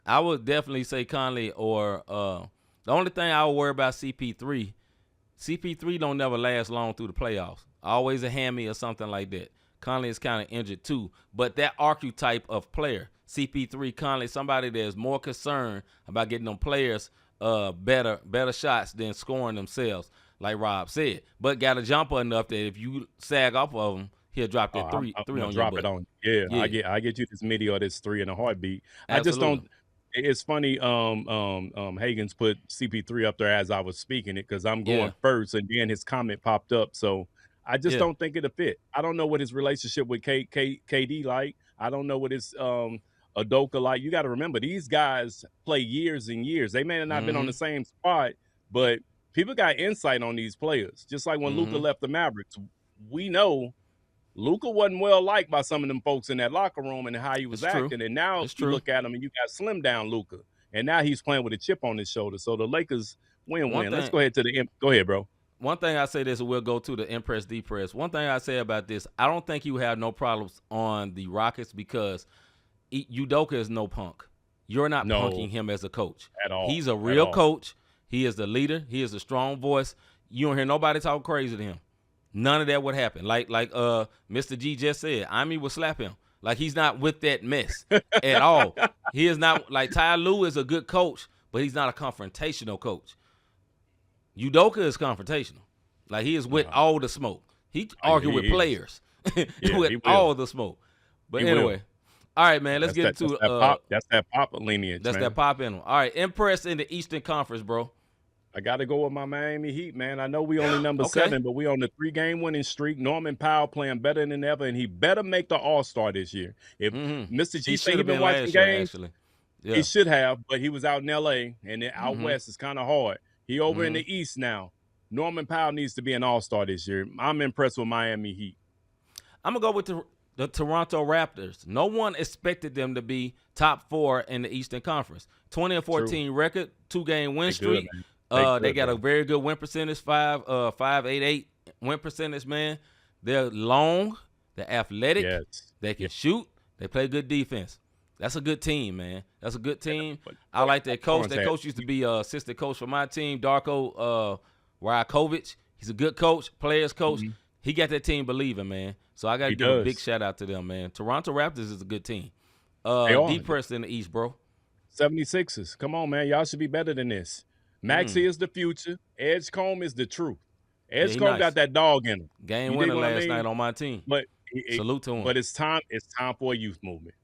S3: I would definitely say Conley or the only thing I would worry about CP3. CP3 don't never last long through the playoffs. Always a hammy or something like that. Conley is kind of injured too. But that archetype of player, CP3, Conley, somebody that's more concerned about getting them players better shots than scoring themselves, like Rob said. But got a jumper enough that if you sag off of him, he'll drop that three
S2: I'm
S3: on
S2: gonna
S3: your
S2: drop
S3: butt.
S2: it on. Yeah,
S3: Yeah.
S2: I get you this midi or this 3 in a heartbeat. I just
S3: Absolutely.
S2: don't. It's funny. Hagen's put CP3 up there as I was speaking it because I'm going
S3: Yeah.
S2: first, and then his comment popped up. So I just
S3: Yeah.
S2: don't think it'll fit. I don't know what his relationship with KD like. I don't know what his Adoka like. You got to remember these guys play years and years. They may have not been on the same spot, but people got insight on these players. Just like when Luka left the Mavericks, we know Luka wasn't well liked by some of them folks in that locker room and how he was
S3: It's true.
S2: acting. And now
S3: It's
S2: you
S3: true.
S2: look at him and you got slim down Luka, and now he's playing with a chip on his shoulder. So the Lakers win-win. Let's go ahead to the go ahead, bro.
S3: One thing I say this, and we'll go to the impress depress. One thing I say about this, I don't think you have no problems on the Rockets because Udoka is no punk. You're not punking him as a coach
S2: at all.
S3: He's a real coach. He is the leader. He is a strong voice. You don't hear nobody talk crazy to him. None of that would happen. Like Mr. G just said, Imi would slap him. Like he's not with that mess at all. He is not like Ty Lue is a good coach, but he's not a confrontational coach. Udoka is confrontational. Like he is with all the smoke. He argue with players with all the smoke. But anyway, all right, man. Let's get into
S2: that's that pop lineage.
S3: That's that pop in him. All right, impress in the Eastern Conference, bro.
S2: I got to go with my Miami Heat, man. I know we only number 7, but we on the 3-game winning streak. Norman Powell playing better than ever, and he better make the All-Star this year. If Mr. G said he been watching games, he should have, but he was out in L.A., and then out west is kind of hard. He over in the East now. Norman Powell needs to be an All-Star this year. I'm impressed with Miami Heat.
S3: I'm going to go with the Toronto Raptors. No one expected them to be top 4 in the Eastern Conference. 20-14 record, 2-game win streak. They got a very good win percentage, 588 win percentage, man. They're long, they're athletic, they can shoot, they play good defense. That's a good team, man. That's a good team. I like that coach. That coach used to be assistant coach for my team, Darko Rajakovic. He's a good coach, players coach. He got that team believing, man. So I got to give a big shout out to them, man. Toronto Raptors is a good team. Deep press in the East, bro.
S2: 76ers. Come on, man. Y'all should be better than this. Maxey is the future. Edgecombe is the truth. Edgecombe got that dog in him.
S3: Game winner last night on my team.
S2: But
S3: salute to him.
S2: But it's time for a youth movement.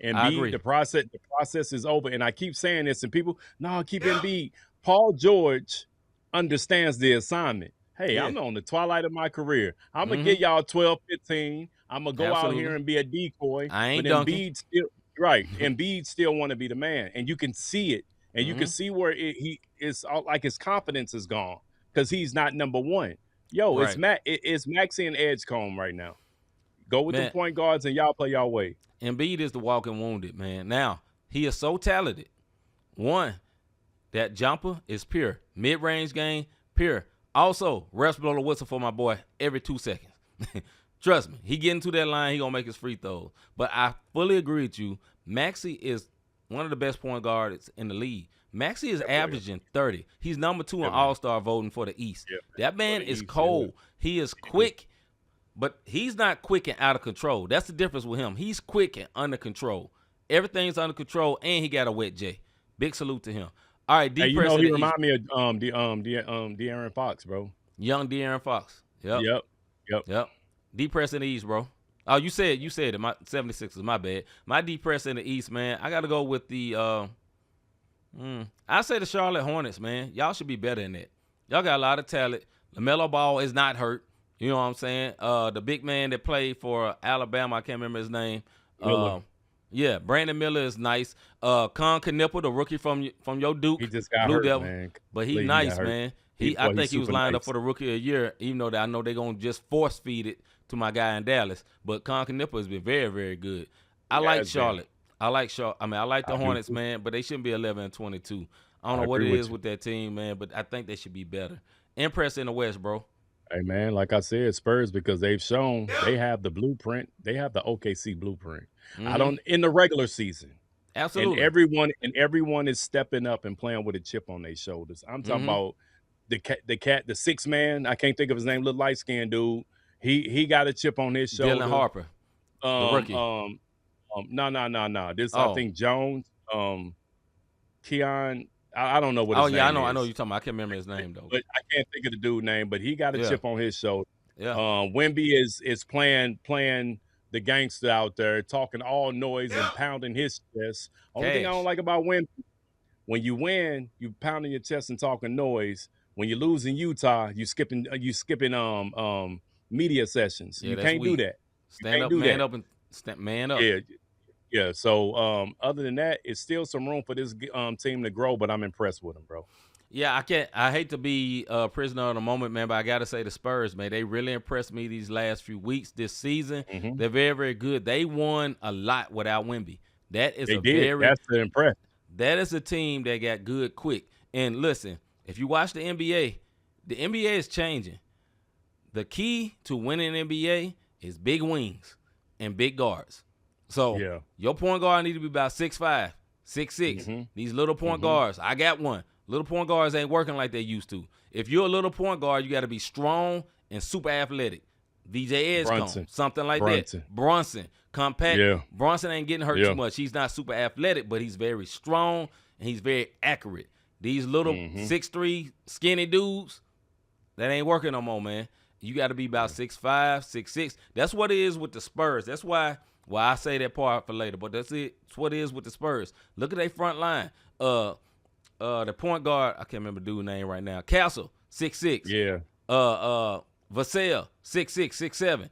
S2: Embiid, the process is over. And I keep saying this, and people, keep Embiid. Paul George understands the assignment. Hey, I'm on the twilight of my career. I'm going to get y'all 12, 15. I'm going to go out here and be a decoy.
S3: I ain't dunking.
S2: Embiid still want to be the man. And you can see it. And you can see where he is like his confidence is gone because he's not number 1. It's Maxey and Edgecombe right now. Go with the point guards and y'all play y'all way.
S3: Embiid is the walking wounded, man. Now, he is so talented. One, that jumper is pure. Mid-range game, pure. Also, refs blow the whistle for my boy every 2 seconds. Trust me, he get into that line, he going to make his free throws. But I fully agree with you. Maxey is one of the best point guards in the league. Maxey is averaging 30. He's number 2 in All-Star voting for the East. That man is cold. He is quick, but he's not quick and out of control. That's the difference with him. He's quick and under control. Everything's under control, and he got a wet J. Big salute to him. All right,
S2: he remind me of De'Aaron Fox, bro.
S3: Young De'Aaron Fox. Yep. Deep press in the East, bro. Oh, you said it. My 76ers, my bad. My deep press in the East, man. I got to go with the I say the Charlotte Hornets, man. Y'all should be better than that. Y'all got a lot of talent. LaMelo Ball is not hurt. You know what I'm saying? The big man that played for Alabama, I can't remember his name. Brandon Miller is nice. Con Knipper, the rookie from your Duke.
S2: He just got
S3: Blue
S2: hurt,
S3: Devil.
S2: Man.
S3: But he nice, man. I think he was lined up for the rookie of the year, even though I know they're going to just force feed it to my guy in Dallas. But Con Knipper has been very, very good. I like Charlotte. I like the Hornets, man, but they shouldn't be 11-22. I don't know what it is with that team, man, but I think they should be better. Impress in the West, bro.
S2: Hey, man, like I said, Spurs, because they've shown they have the blueprint. They have the OKC blueprint. In the regular season.
S3: Absolutely.
S2: And everyone is stepping up and playing with a chip on their shoulders. I'm talking about the 6 man. I can't think of his name. Little light skinned dude. He got a chip on his shoulder.
S3: Dylan Harper, the rookie.
S2: No. This I think Jones. Keon. I don't know what
S3: Oh
S2: his
S3: yeah,
S2: name
S3: I know
S2: is.
S3: you're talking about. I can't remember his name though.
S2: But I can't think of the dude name. But he got a
S3: Yeah.
S2: chip on his shoulder.
S3: Yeah.
S2: Wemby is playing the gangster out there, talking all noise and pounding his chest. Only thing I don't
S3: Cash.
S2: like about Wemby, when you win, you pounding your chest and talking noise. When you lose in Utah, you skipping media sessions.
S3: Yeah,
S2: You
S3: that's
S2: can't do
S3: weak.
S2: that. You
S3: Stand
S2: can't
S3: up,
S2: do
S3: man
S2: that.
S3: up, and man up.
S2: Yeah, yeah. So other than that, it's still some room for this team to grow, but I'm impressed with them, bro.
S3: Yeah, I hate to be a prisoner of the moment, man, but I got to say the Spurs, man, they really impressed me these last few weeks this season.
S2: Mm-hmm.
S3: They're very, very good. They won a lot without Wemby. That is
S2: That's the impress.
S3: That is a team that got good quick. And listen, if you watch the NBA is changing. The key to winning NBA is big wings and big guards. So your point guard need to be about 6'5", 6'6".
S2: Mm-hmm.
S3: These little point guards, I got one. Little point guards ain't working like they used to. If you're a little point guard, you got to be strong and super athletic. VJ Edgecombe, something like that. Brunson, compact.
S2: Yeah.
S3: Brunson ain't getting hurt too much. He's not super athletic, but he's very strong and he's very accurate. These little 6'3" skinny dudes, that ain't working no more, man. You got to be about 6'5", 6'6". That's what it is with the Spurs. That's why I say that part for later, but that's it. It's what it is with the Spurs. Look at their front line. The point guard, I can't remember the dude's name right now. Castle, 6'6".
S2: Yeah.
S3: Vassell, 6'6",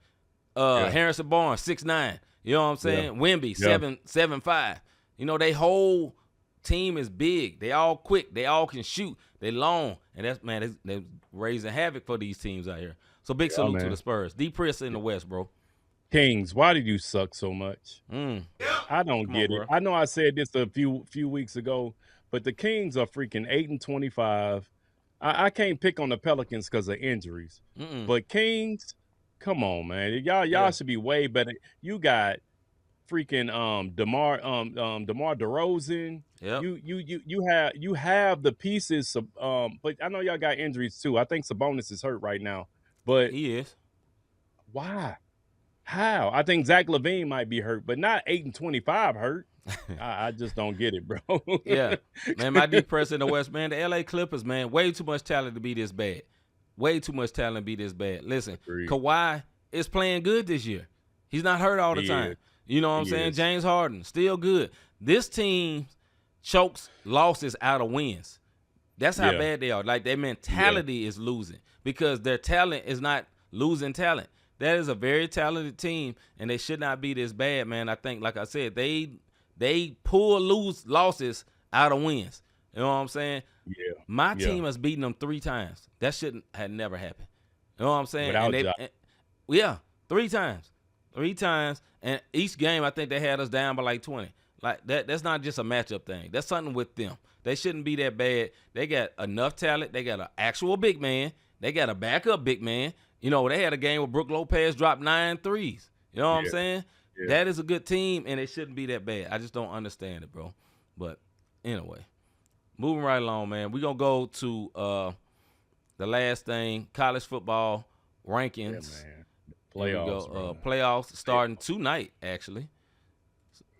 S3: 6'7". Harrison Barnes, 6'9". You know what I'm saying? Wemby, 7'5". You know, they whole team is big. They all quick. They all can shoot. They long. And that's, man, they're raising havoc for these teams out here. So big salute to the Spurs. D. Priest in the West, bro.
S2: Kings, why did you suck so much? I don't get it. I know I said this a few weeks ago, but the Kings are freaking 8-25. I can't pick on the Pelicans because of injuries. But Kings, come on, man. Y'all should be way better. You got freaking DeMar DeRozan.
S3: Yep.
S2: You have the pieces but I know y'all got injuries too. I think Sabonis is hurt right now. But
S3: he is.
S2: Why? How? I think Zach LaVine might be hurt, but not 8-25 hurt. I just don't get it, bro.
S3: Yeah. Man, my deep press in the West, man. The LA Clippers, man, way too much talent to be this bad. Way too much talent to be this bad. Listen, Kawhi is playing good this year. He's not hurt all the time. You know what I'm saying? James Harden, still good. This team chokes losses out of wins. That's how bad they are. Like, their mentality is losing because their talent is not losing talent. That is a very talented team, and they should not be this bad, man. I think, like I said, they pull losses out of wins. You know what I'm saying?
S2: Yeah.
S3: My team has beaten them 3 times. That had never happened. You know what I'm saying?
S2: Without
S3: 3 times. 3 times, and each game I think they had us down by like 20. Like that's not just a matchup thing. That's something with them. They shouldn't be that bad. They got enough talent. They got an actual big man. They got a backup big man. You know, they had a game where Brook Lopez dropped 9 threes. You know what I'm saying? Yeah. That is a good team, and it shouldn't be that bad. I just don't understand it, bro. But anyway, moving right along, man. We're going to go to the last thing, college football rankings.
S2: Yeah, man. Playoffs,
S3: playoffs starting tonight, actually.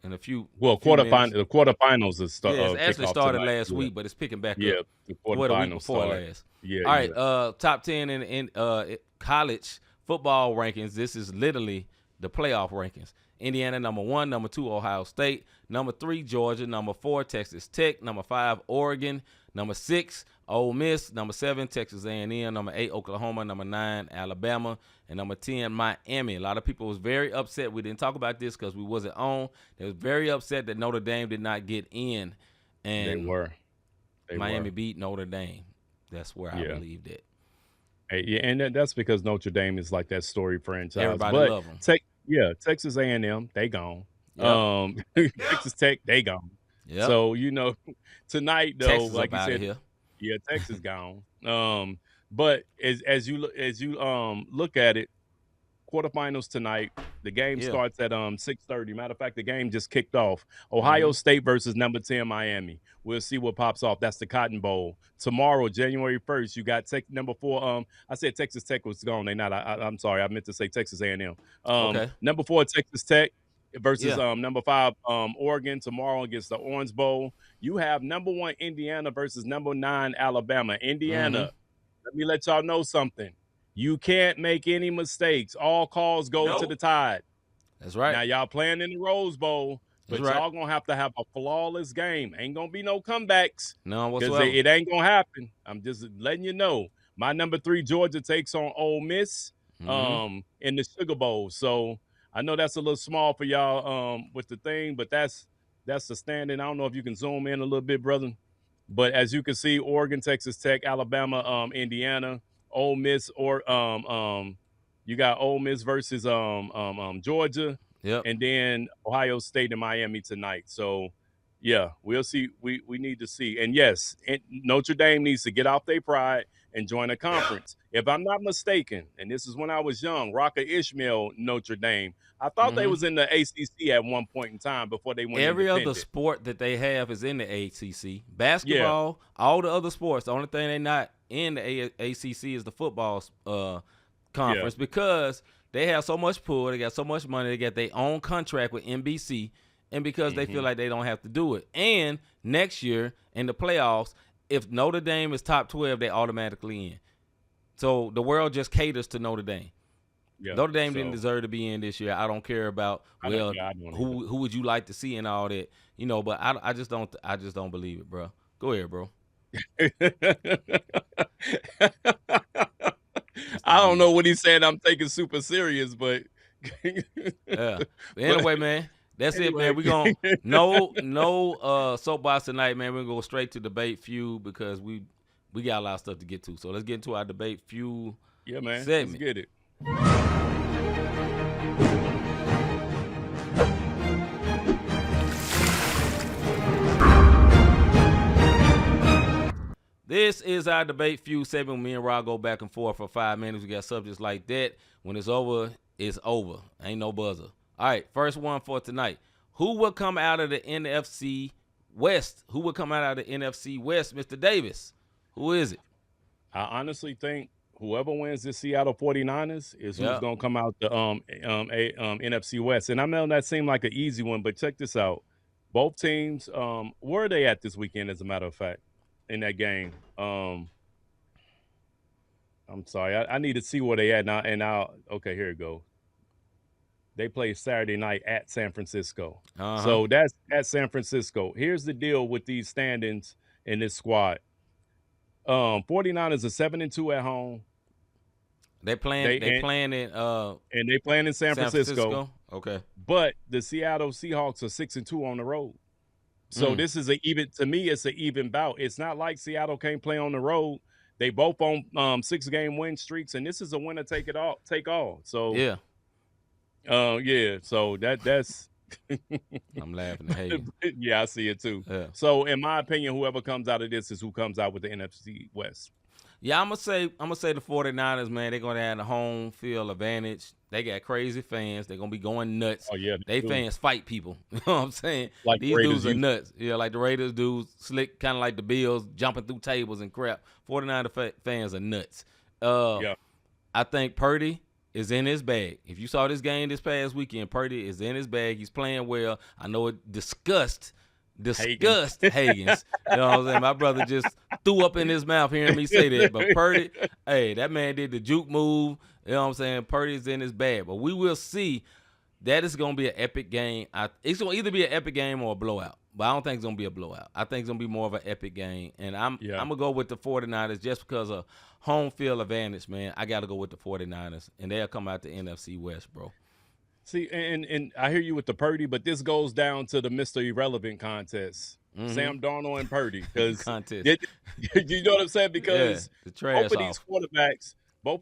S3: In a few
S2: the quarterfinals is
S3: it actually started last week, but it's picking back up.
S2: Yeah, the quarterfinals
S3: week before last.
S2: Yeah.
S3: All right, top 10 in college football rankings. This is literally the playoff rankings. Indiana, number 1. Number 2, Ohio State. Number 3, Georgia. Number 4, Texas Tech. Number 5, Oregon. Number 6, Ole Miss. Number 7, Texas A&M. Number 8, Oklahoma. Number 9, Alabama. And number 10, Miami. A lot of people was very upset. We didn't talk about this because we wasn't on. They was very upset that Notre Dame did not get in. And
S2: they were.
S3: Miami beat Notre Dame. That's where I believe that.
S2: Yeah, and that's because Notre Dame is like that story franchise.
S3: Everybody love them.
S2: Texas A&M, they gone.
S3: Yep.
S2: Texas Tech, they gone.
S3: Yep.
S2: So, tonight, though,
S3: Texas
S2: like you said,
S3: here.
S2: Texas gone. But as you look at it, quarterfinals tonight. The game starts at 6:30. Matter of fact, the game just kicked off. Ohio State versus number 10 Miami. We'll see what pops off. That's the Cotton Bowl. Tomorrow, January 1st, you got number 4. I said Texas Tech was gone. They not. I'm sorry. I meant to say Texas A&M.
S3: Okay.
S2: Number 4, Texas Tech versus number 5 Oregon tomorrow against the Orange Bowl. You have number 1 Indiana versus number 9 Alabama. Indiana, let me let y'all know something. You can't make any mistakes. All calls go to the Tide.
S3: That's right.
S2: Now y'all playing in the Rose Bowl, but
S3: That's right.
S2: y'all gonna have to have a flawless game. Ain't gonna be no comebacks.
S3: None
S2: Because
S3: whatsoever.
S2: it ain't gonna happen. I'm just letting you know. My number 3 Georgia takes on Ole Miss in the Sugar Bowl. So I know that's a little small for y'all with the thing, but that's the standing. I don't know if you can zoom in a little bit, brother. But as you can see, Oregon, Texas Tech, Alabama, Indiana, Ole Miss, or you got Ole Miss versus Georgia, and then Ohio State and Miami tonight. So yeah, we'll see. We need to see. And yes, Notre Dame needs to get off their pride and join a conference. If I'm not mistaken, and this is when I was young, Rocker Ishmael, Notre Dame. I thought they was in the ACC at one point in time before they went
S3: Every
S2: independent.
S3: other sport that they have is in the ACC. Basketball, all the other sports. The only thing they're not in the ACC is the football conference because they have so much pull. They got so much money. They got their own contract with NBC, and because they feel like they don't have to do it. And next year in the playoffs, if Notre Dame is top 12, they automatically in. So the world just caters to Notre Dame.
S2: Yeah,
S3: Notre Dame didn't deserve to be in this year. I don't care about who would you like to see and all that, But I just don't believe it, bro. Go ahead, bro.
S2: I don't know what he said. I'm taking super serious, but
S3: yeah. But anyway, man, that's it, man. We gonna no soapbox tonight, man. We're gonna go straight to debate feud because we got a lot of stuff to get to. So let's get into our debate feud.
S2: Yeah, man.
S3: Segment.
S2: Let's get it.
S3: This is our debate feud segment. Me and Rob go back and forth for 5 minutes. We got subjects like that. When it's over, it's over. Ain't no buzzer. All right, first one for tonight. Who will come out of the NFC West? Who will come out of the NFC West, Mr. Davis? Who is it?
S2: I honestly think whoever wins this Seattle 49ers is who's going to come out the NFC West. And I know that seemed like an easy one, but check this out. Both teams, where are they at this weekend, as a matter of fact, in that game? I'm sorry. I need to see where they at now. And okay, here it goes. They play Saturday night at San Francisco. So that's at San Francisco. Here's the deal with these standings in this squad. 49ers are 7-2 at home.
S3: They playing in
S2: San Francisco.
S3: Okay.
S2: But the Seattle Seahawks are 6-2 on the road. So this is to me, it's an even bout. It's not like Seattle can't play on the road. They both on 6-game win streaks, and this is a winner take all. So
S3: yeah.
S2: So that's
S3: I'm laughing at Hagen.
S2: Yeah, I see it too.
S3: Yeah.
S2: So in my opinion, whoever comes out of this is who comes out with the NFC West.
S3: Yeah, I'm gonna say the 49ers, man. They're gonna have the home field advantage. They got crazy fans. They're gonna be going nuts.
S2: Oh yeah,
S3: they fans fight people. You know what I'm saying?
S2: Like
S3: these dudes are nuts. Yeah, like the Raiders do, slick, kind of like the Bills, jumping through tables and crap. 49er fans are nuts. I think Purdy is in his bag. If you saw this game this past weekend, Purdy is in his bag. He's playing well. I know it disgust Hagens. You know what I'm saying? My brother just threw up in his mouth hearing me say that. But Purdy, hey, that man did the juke move. You know what I'm saying? Purdy's in his bag. But we will see. That is going to be an epic game. It's going to either be an epic game or a blowout. But I don't think it's going to be a blowout. I think it's going to be more of an epic game. And I'm going to go with the 49ers just because of home field advantage, man. I got to go with the 49ers. And they'll come out the NFC West, bro.
S2: See, and I hear you with the Purdy, but this goes down to the Mr. Irrelevant contest. Sam Darnold and Purdy. Because you know what I'm saying? Because both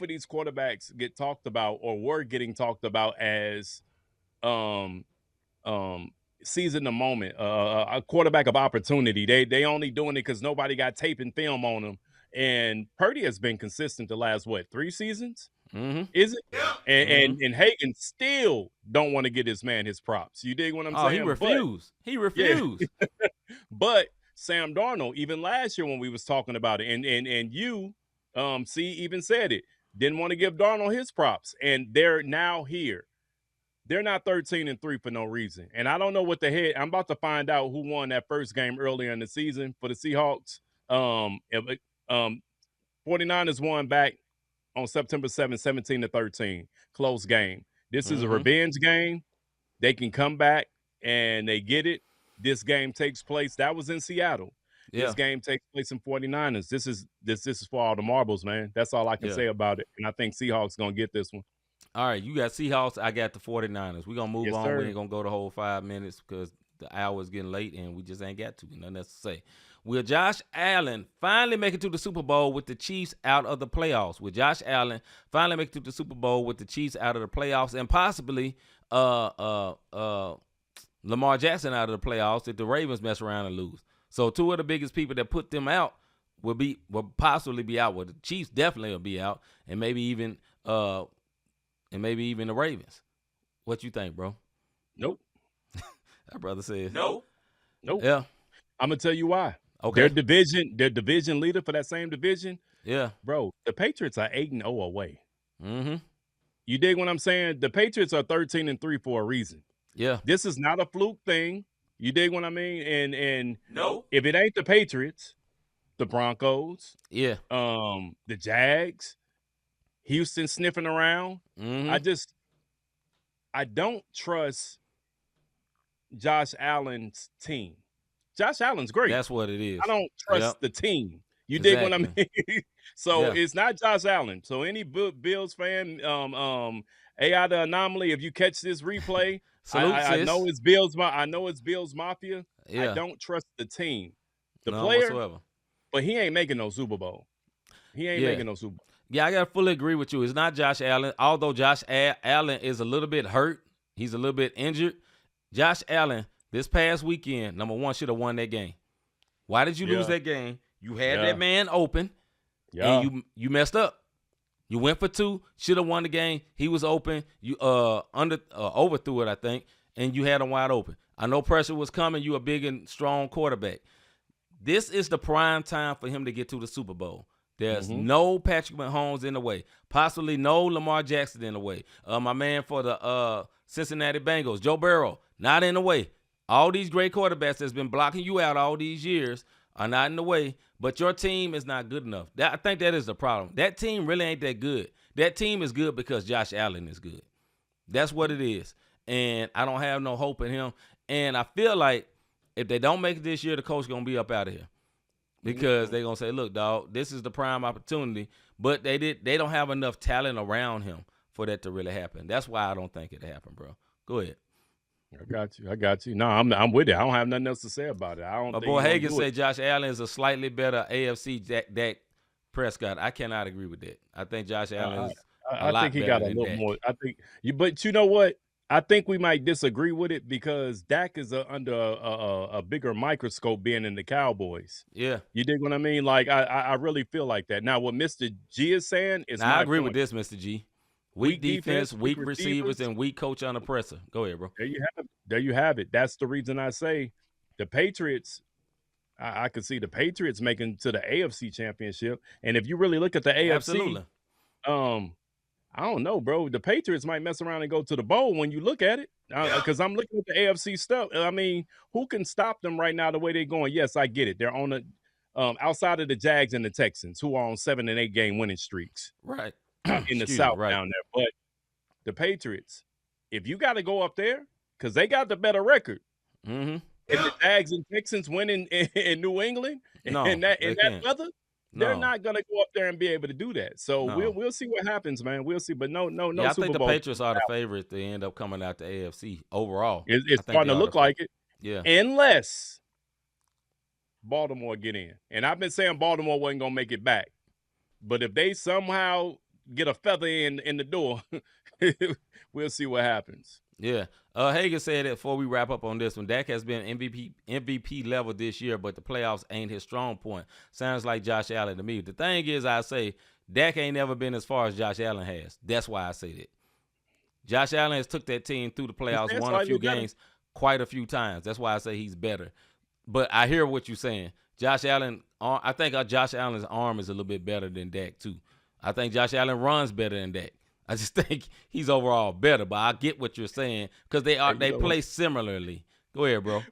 S2: of these quarterbacks get talked about or were getting talked about as seizing the moment, a quarterback of opportunity. They only doing it because nobody got tape and film on them. And Purdy has been consistent the last 3 seasons? Is it? And Hagen still don't want to get his man his props. You dig what I'm saying?
S3: He refused.
S2: Yeah. But Sam Darnold, even last year when we was talking about it, and you even said it, didn't want to give Darnold his props, and they're now here. they're not 13-3 for no reason. And I don't know what the head. I'm about to find out who won that first game earlier in the season for the Seahawks. 49ers won back on September 7th, 17-13. Close game. This is a revenge game. They can come back and they get it. This game takes place. That was in Seattle.
S3: Yeah.
S2: This game takes place in 49ers. This is for all the marbles, man. That's all I can say about it. And I think Seahawks going to get this one.
S3: All right, you got Seahawks. I got the 49ers. We're going to move on.
S2: Sir.
S3: We ain't going to go the whole 5 minutes because the hour is getting late and we just ain't got to. Nothing else to say. Will Josh Allen finally make it to the Super Bowl with the Chiefs out of the playoffs? Will Josh Allen finally make it to the Super Bowl with the Chiefs out of the playoffs and possibly Lamar Jackson out of the playoffs if the Ravens mess around and lose? So two of the biggest people that put them out will possibly be out. Well, the Chiefs definitely will be out, and maybe even the Ravens. What you think, bro?
S2: Nope.
S3: That brother says
S2: nope.
S3: Yeah.
S2: I'm gonna tell you why.
S3: Okay.
S2: Their division leader for that same division.
S3: Yeah.
S2: Bro, the Patriots are 8-0 away.
S3: Mm-hmm.
S2: You dig what I'm saying? The Patriots are 13-3 for a reason.
S3: Yeah.
S2: This is not a fluke thing. You dig what I mean? And
S3: no,
S2: if it ain't the Patriots, the Broncos,
S3: yeah,
S2: the Jags, Houston sniffing around. I don't trust Josh Allen's team. Josh Allen's great.
S3: That's what it is.
S2: I don't trust the team. You dig what I mean? So it's not Josh Allen. So any Bills fan, AI the Anomaly, if you catch this replay, I know it's Bills. I know it's Bills Mafia.
S3: Yeah.
S2: I don't trust the team, the
S3: None
S2: player,
S3: whatsoever.
S2: But he ain't making no Super Bowl. He ain't making no Super Bowl.
S3: Yeah, I gotta fully agree with you. It's not Josh Allen, although Josh Allen is a little bit hurt. He's a little bit injured. Josh Allen, this past weekend, number one, should have won that game. Why did you lose that game? You had that man open, and you messed up. You went for two, should have won the game. He was open. You overthrew it, I think, and you had him wide open. I know pressure was coming. You a big and strong quarterback. This is the prime time for him to get to the Super Bowl. There's no Patrick Mahomes in the way. Possibly no Lamar Jackson in the way. My man for the Cincinnati Bengals, Joe Burrow, not in the way. All these great quarterbacks that's been blocking you out all these years are not in the way, but your team is not good enough. I think that is the problem. That team really ain't that good. That team is good because Josh Allen is good. That's what it is. And I don't have no hope in him. And I feel like if they don't make it this year, the coach going to be up out of here. Because they're going to say, look, dog, this is the prime opportunity. But they don't have enough talent around him for that to really happen. That's why I don't think it'll happen, bro. Go ahead.
S2: I got you. No, I'm with it. I don't have nothing else to say about it.
S3: My boy Hagan said Josh Allen is a slightly better AFC Dak Prescott. I cannot agree with that. I think Josh Allen is a lot
S2: think he
S3: better
S2: got a
S3: than
S2: little
S3: Dak.
S2: more. But you know what? I think we might disagree with it because Dak is under a bigger microscope being in the Cowboys.
S3: Yeah.
S2: You dig what I mean? Like, I really feel like that. Now, what Mr. G is saying is
S3: I agree with this, Mr. G. Weak defense, weak receivers,
S2: receivers,
S3: and weak coach under pressure. Go ahead, bro.
S2: There you have it. That's the reason I say the Patriots, I could see the Patriots making to the AFC Championship. And if you really look at the AFC,
S3: Absolutely.
S2: I don't know, bro. The Patriots might mess around and go to the bowl when you look at it. Because I'm looking at the AFC stuff. I mean, who can stop them right now the way they're going? Yes, I get it. They're on the outside of the Jags and the Texans, who are on 7 and 8 game winning streaks.
S3: Right.
S2: In the South down there. But the Patriots, if you got to go up there, because they got the better record. If the Jags and Texans win in New England in that weather, they're not going to go up there and be able to do that. So we'll see what happens, man. We'll see. But no
S3: I
S2: Super Bowl.
S3: think the Patriots are the favorites to end up coming out the AFC overall.
S2: It's starting to look like it.
S3: Yeah.
S2: Unless Baltimore get in. And I've been saying Baltimore wasn't going to make it back. But if they somehow get a feather in the door, we'll see what happens.
S3: Yeah. Hagan said that before we wrap up on this one, Dak has been MVP level this year, but the playoffs ain't his strong point. Sounds like Josh Allen to me. The thing is, I say Dak ain't never been as far as Josh Allen has. That's why I say that. Josh Allen has took that team through the playoffs, won a few games quite a few times. That's why I say he's better. But I hear what you're saying. Josh Allen, I think Josh Allen's arm is a little bit better than Dak too. I think Josh Allen runs better than Dak. I just think he's overall better. But I get what you're saying because they play similarly. Go ahead, bro.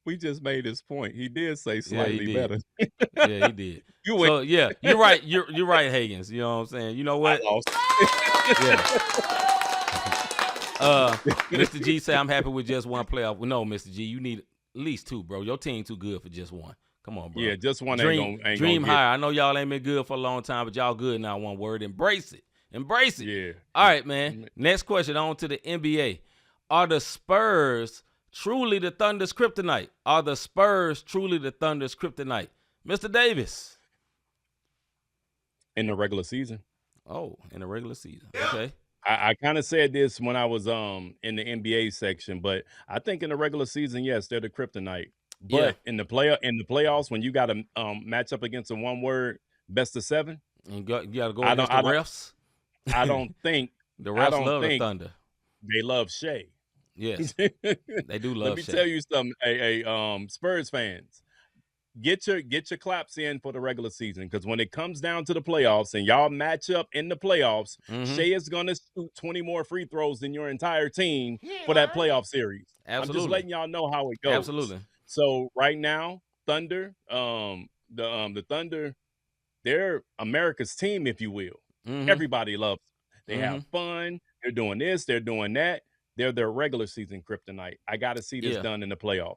S2: We just made his point. He did say
S3: Yeah, he
S2: slightly
S3: did.
S2: better.
S3: Yeah, he did.
S2: You win.
S3: So yeah, you're right. You're right, Higgins. You know what I'm saying? You know what?
S2: I lost.
S3: Mr. G say I'm happy with just one playoff. Well, no, Mr. G, you need at least 2, bro. Your team too good for just one. Come on, bro.
S2: Yeah, just one
S3: dream
S2: ain't
S3: higher. I know y'all ain't been good for a long time, but y'all good now. One word, embrace it. Embrace it.
S2: Yeah.
S3: All right, man. Next question on to the NBA. Are the Spurs truly the Thunder's kryptonite? Are the Spurs truly the Thunder's kryptonite? Mr. Davis.
S2: In the regular season.
S3: Oh, in the regular season. Okay.
S2: I kind of said this when I was in the NBA section, but I think in the regular season, yes, they're the kryptonite. But in the playoffs, when you got to match up against a one-word best of 7,
S3: and you got to go against the refs.
S2: I don't think
S3: the refs love the Thunder.
S2: They love Shea.
S3: Yes, they do love.
S2: Let me tell you something, Spurs fans. Get your claps in for the regular season, because when it comes down to the playoffs and y'all match up in the playoffs, Shea is going to shoot 20 more free throws than your entire team for that playoff series.
S3: Absolutely.
S2: I'm just letting y'all know how it goes.
S3: Absolutely.
S2: So right now, Thunder, the Thunder, they're America's team, if you will. Everybody loves them. They have fun. They're doing this. They're doing that. They're their regular season kryptonite. I got to see this done in the playoffs.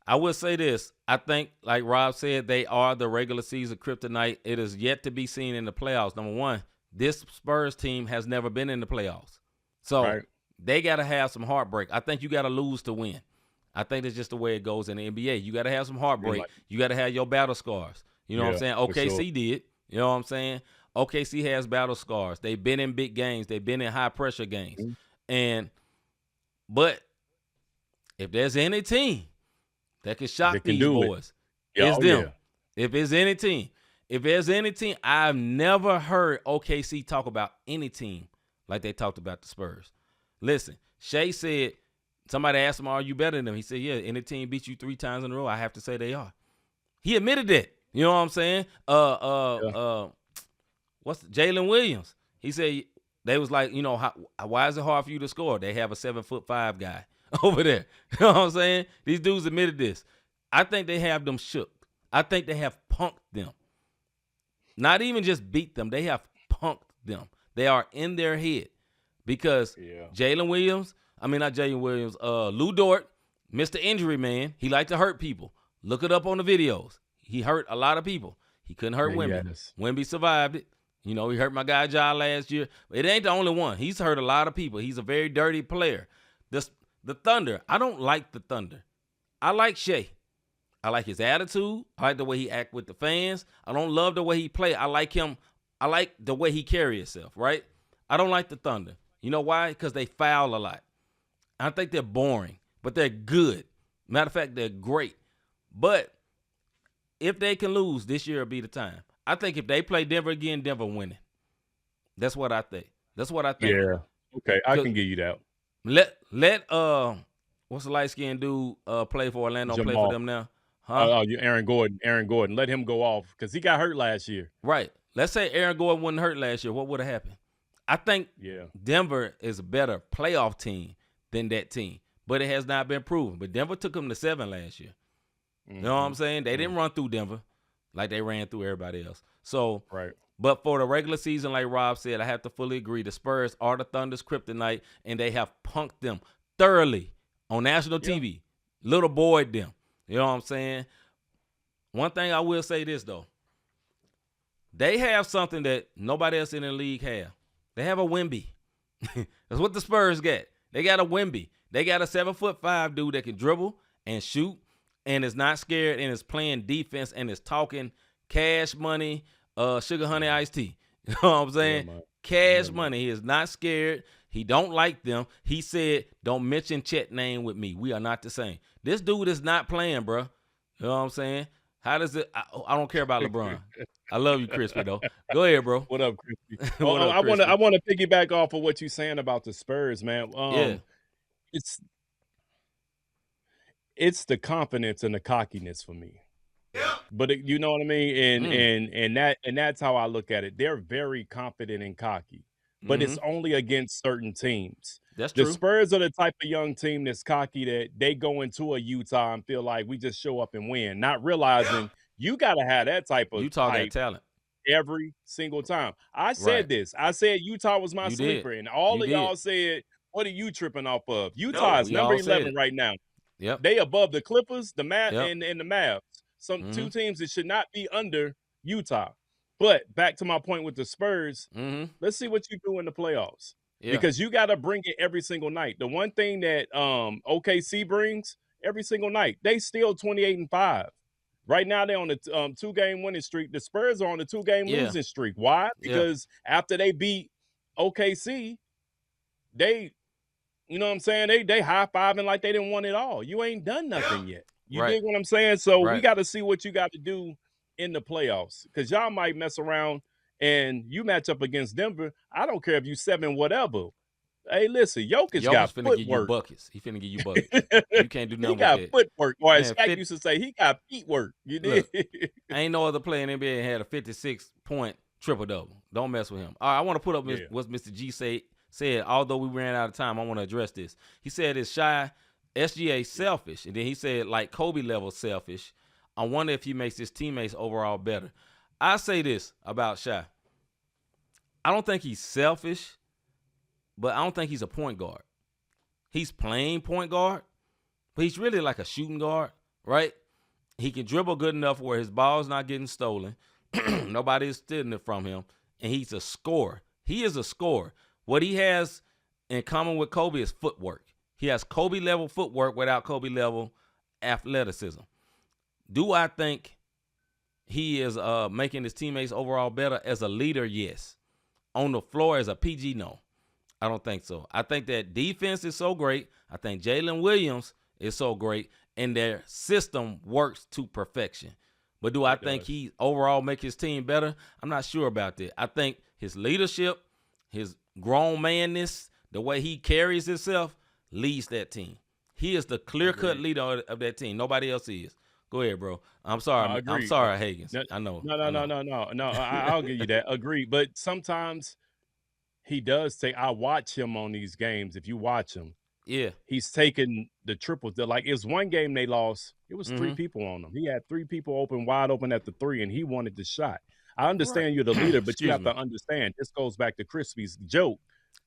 S3: I would say this. I think, like Rob said, they are the regular season kryptonite. It is yet to be seen in the playoffs. Number one, this Spurs team has never been in the playoffs. So they got to have some heartbreak. I think you got to lose to win. I think that's just the way it goes in the NBA. You got to have some heartbreak. You got to have your battle scars. You know what I'm saying? OKC did. You know what I'm saying? OKC has battle scars. They've been in big games. They've been in high-pressure games. But if there's any team that can shock these boys, it's them. If there's any team, I've never heard OKC talk about any team like they talked about the Spurs. Listen, Shea said, somebody asked him, are you better than them? He said, yeah, any team beats you 3 times in a row, I have to say they are. He admitted that. You know what I'm saying? What's Jalen Williams? He said, they was like, you know, why is it hard for you to score? They have a 7'5" guy over there. You know what I'm saying? These dudes admitted this. I think they have them shook. I think they have punked them. Not even just beat them. They have punked them. They are in their head because Jalen Williams, Lou Dort, Mr. Injury Man, he liked to hurt people. Look it up on the videos. He hurt a lot of people. He couldn't hurt Wemby. Wemby survived it. You know, he hurt my guy Ja last year. It ain't the only one. He's hurt a lot of people. He's a very dirty player. The Thunder, I don't like the Thunder. I like Shea. I like his attitude. I like the way he act with the fans. I don't love the way he play. I like him. I like the way he carry himself, right? I don't like the Thunder. You know why? Because they foul a lot. I think they're boring, but they're good. Matter of fact, they're great. But if they can lose, this year will be the time. I think if they play Denver again, Denver winning. That's what I think.
S2: Yeah. Okay, I can give you that.
S3: Let what's the light skinned dude play for Orlando?
S2: Jamal.
S3: Play for them now?
S2: Huh? Aaron Gordon. Let him go off because he got hurt last year.
S3: Right. Let's say Aaron Gordon wasn't hurt last year. What would have happened? I think Denver is a better playoff team than that team, but it has not been proven. But Denver took them to 7 last year. You know what I'm saying? They didn't run through Denver like they ran through everybody else. So, but for the regular season, like Rob said, I have to fully agree. The Spurs are the Thunder's kryptonite, and they have punked them thoroughly on national TV. Little boyed them. You know what I'm saying? One thing I will say this, though. They have something that nobody else in the league have. They have a Wemby. That's what the Spurs got. They got a Wemby. They got a 7'5" dude that can dribble and shoot and is not scared and is playing defense and is talking cash money, sugar honey iced tea. You know what I'm saying? Cash money. He is not scared. He don't like them. He said, don't mention Chet name with me. We are not the same. This dude is not playing, bro. You know what I'm saying? How does it? I don't care about LeBron. I love you, Crispy, though. Go ahead, bro.
S2: What up, Crispy? I want to piggyback off of what you're saying about the Spurs, man. It's the confidence and the cockiness for me. But you know what I mean? And that's how I look at it. They're very confident and cocky. but it's only against certain teams.
S3: That's
S2: The
S3: true.
S2: Spurs are the type of young team that's cocky that they go into a Utah and feel like we just show up and win, not realizing you got to have that type of
S3: Utah got
S2: hype
S3: talent.
S2: every single time. I said
S3: Right.
S2: this. I said Utah was my
S3: You
S2: sleeper,
S3: did.
S2: and all
S3: You
S2: of
S3: did.
S2: y'all said, "What are you tripping off of?" Utah is
S3: We
S2: number
S3: all said
S2: 11
S3: it.
S2: right now.
S3: Yep.
S2: They above the Clippers, the
S3: Yep.
S2: and the Mavs. Two teams that should not be under Utah. But back to my point with the Spurs, let's see what you do in the playoffs.
S3: Yeah.
S2: Because you got to bring it every single night. The one thing that OKC brings every single night, they still 28-5. Right now they're on the 2-game winning streak. The Spurs are on the 2-game losing streak. Why? Because after they beat OKC, they, you know what I'm saying? They high-fiving like they didn't want it all. You ain't done nothing yet. You dig what I'm saying? So we got to see what you got to do in the playoffs, because y'all might mess around and you match up against Denver. I don't care if you 7 whatever. Hey, listen, Jokic got
S3: finna give you
S2: footwork.
S3: buckets. He finna give you buckets. You can't do nothing
S2: He got
S3: with that.
S2: footwork. Or as
S3: Man,
S2: Shaq used to say, he got feet work. You did.
S3: Ain't no other player in the NBA had a 56-point triple-double. Don't mess with him. All right, I want to put up what Mr. G said. Although we ran out of time, I want to address this. He said it's shy, SGA selfish. And then he said, like Kobe level selfish. I wonder if he makes his teammates overall better. I say this about Shy. I don't think he's selfish, but I don't think he's a point guard. He's playing point guard, but he's really like a shooting guard, right? He can dribble good enough where his ball's not getting stolen. Nobody is stealing it from him, and he's a scorer. He is a scorer. What he has in common with Kobe is footwork. He has Kobe-level footwork without Kobe-level athleticism. Do I think he is making his teammates overall better as a leader? Yes. On the floor as a PG? No. I don't think so. I think that defense is so great. I think Jalen Williams is so great, and their system works to perfection. But do I think he overall make his team better? I'm not sure about that. I think his leadership, his grown manness, the way he carries himself leads that team. He is the clear-cut leader of that team. Nobody else is. Go ahead, bro. I'm sorry. I'm sorry, Higgins. I know.
S2: No. I'll give you that. Agreed. But sometimes he does take. I watch him on these games. If you watch him, he's taking the triple. Like, it's one game they lost. It was 3 people on him. He had 3 people wide open at the 3, and he wanted the shot. I understand you're the leader, but you have to understand. This goes back to Crispy's joke.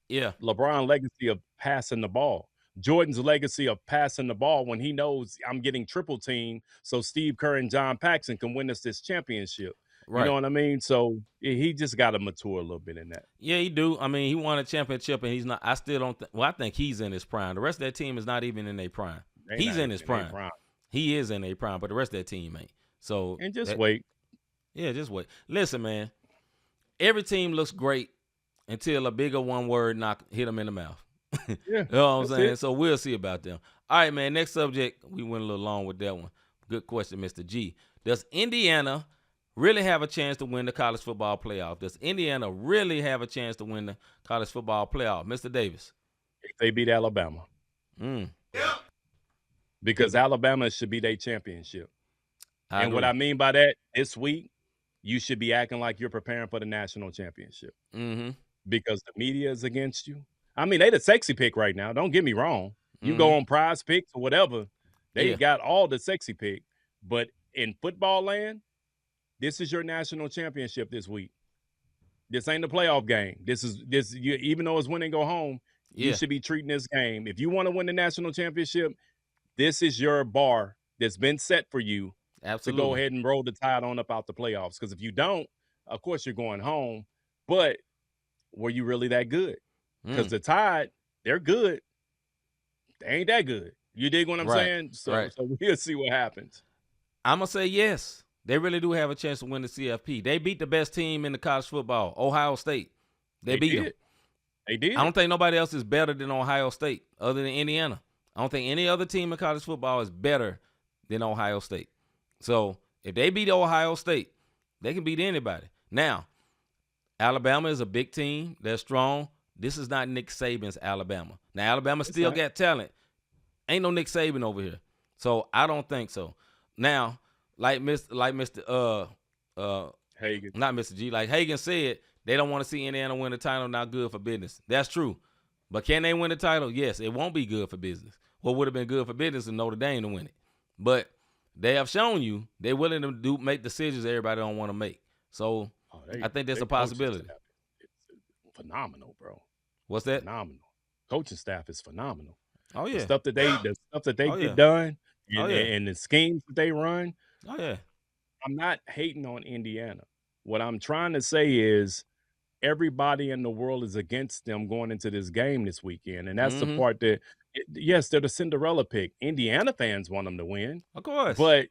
S3: Yeah.
S2: LeBron's legacy of passing the ball. Jordan's legacy of passing the ball when he knows I'm getting triple team, so Steve Kerr and John Paxson can win us this championship. Right. You know what I mean? So he just got to mature a little bit in that.
S3: Yeah, he do. I mean, he won a championship, and he's not. I still don't. I think he's in his prime. The rest of that team is not even in their prime. He's in his prime. He is in their prime, but the rest of that team ain't. So
S2: and just wait.
S3: Yeah, just wait. Listen, man. Every team looks great until a bigger one word hit them in the mouth.
S2: Yeah,
S3: you know what I'm saying? So we'll see about them. All right, man. Next subject. We went a little long with that one. Good question, Mr. G. Does Indiana really have a chance to win the college football playoff? Does Indiana really have a chance to win the college football playoff? Mr. Davis.
S2: If they beat Alabama. Because Alabama should be their championship. And what I mean by that, this week, you should be acting like you're preparing for the national championship. Because the media is against you. I mean, they the sexy pick right now. Don't get me wrong. You go on Prize Picks or whatever. They got all the sexy pick. But in football land, this is your national championship this week. This ain't the playoff game. Even though it's win and go home, you should be treating this game. If you want to win the national championship, this is your bar that's been set for you to go ahead and roll the tide on up out the playoffs. Because if you don't, of course you're going home. But were you really that good? Because the Tide, they're good. They ain't that good. You dig what I'm saying? So we'll see what happens.
S3: I'm going to say yes. They really do have a chance to win the CFP. They beat the best team in the college football, Ohio State. They beat them.
S2: They did.
S3: I don't think nobody else is better than Ohio State other than Indiana. I don't think any other team in college football is better than Ohio State. So if they beat Ohio State, they can beat anybody. Now, Alabama is a big team. They're strong. This is not Nick Saban's Alabama. Now, Alabama still got talent. Ain't no Nick Saban over here. So I don't think so. Now, like Mr.
S2: Hagan.
S3: Not Mr. G. Like Hagan said, they don't want to see Indiana win the title. Not good for business. That's true. But can they win the title? Yes, it won't be good for business. What would have been good for business is Notre Dame to win it. But they have shown you they're willing to make decisions everybody don't want to make. So I think that's a possibility.
S2: It's phenomenal, bro.
S3: What's that?
S2: Phenomenal. Coaching staff is phenomenal.
S3: Oh yeah.
S2: The stuff that they
S3: Oh, yeah.
S2: get done
S3: Oh, yeah.
S2: and the schemes that they run.
S3: Oh yeah.
S2: I'm not hating on Indiana. What I'm trying to say is everybody in the world is against them going into this game this weekend. And that's the part that, yes, they're the Cinderella pick. Indiana fans want them to win.
S3: Of course.
S2: But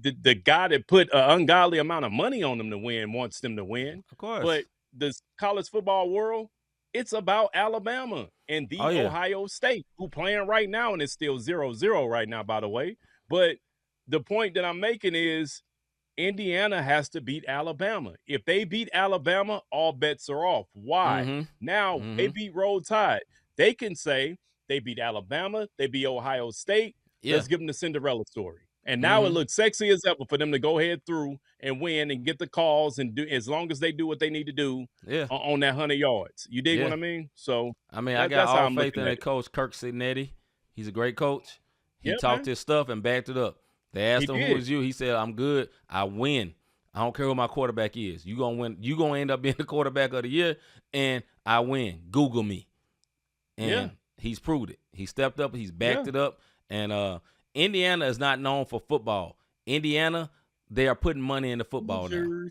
S2: the guy that put an ungodly amount of money on them to win wants them to win.
S3: Of course.
S2: But the college football world, it's about Alabama and the Ohio State, who playing right now, and it's still 0-0 right now, by the way. But the point that I'm making is Indiana has to beat Alabama. If they beat Alabama, all bets are off. Why? Now they beat Roll Tide. They can say they beat Alabama, they beat Ohio State. Let's give them the Cinderella story. And now it looks sexy as ever for them to go ahead through and win and get the calls and do, as long as they do what they need to do on that 100 yards. You dig what I mean? So
S3: I mean, I got all faith in that coach, Kirk Signetti. He's a great coach. He talked his stuff and backed it up. They asked him who was you. He said, "I'm good. I win. I don't care who my quarterback is. You gonna win. You gonna end up being the quarterback of the year, and I win. Google me." And he's proved it. He stepped up. He's backed it up. And Indiana is not known for football. Indiana, they are putting money into football now.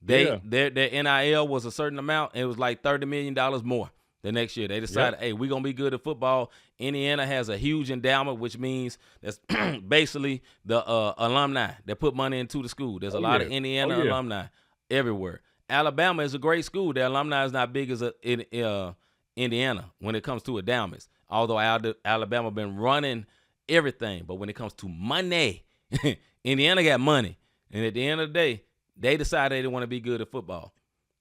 S3: Their NIL was a certain amount. It was like $30 million more the next year. They decided, hey, we're going to be good at football. Indiana has a huge endowment, which means that's basically the alumni that put money into the school. There's a lot of Indiana alumni everywhere. Alabama is a great school. Their alumni is not big as Indiana when it comes to endowments, although Alabama been running everything. But when it comes to money, Indiana got money. And at the end of the day, they decided they didn't want to be good at football.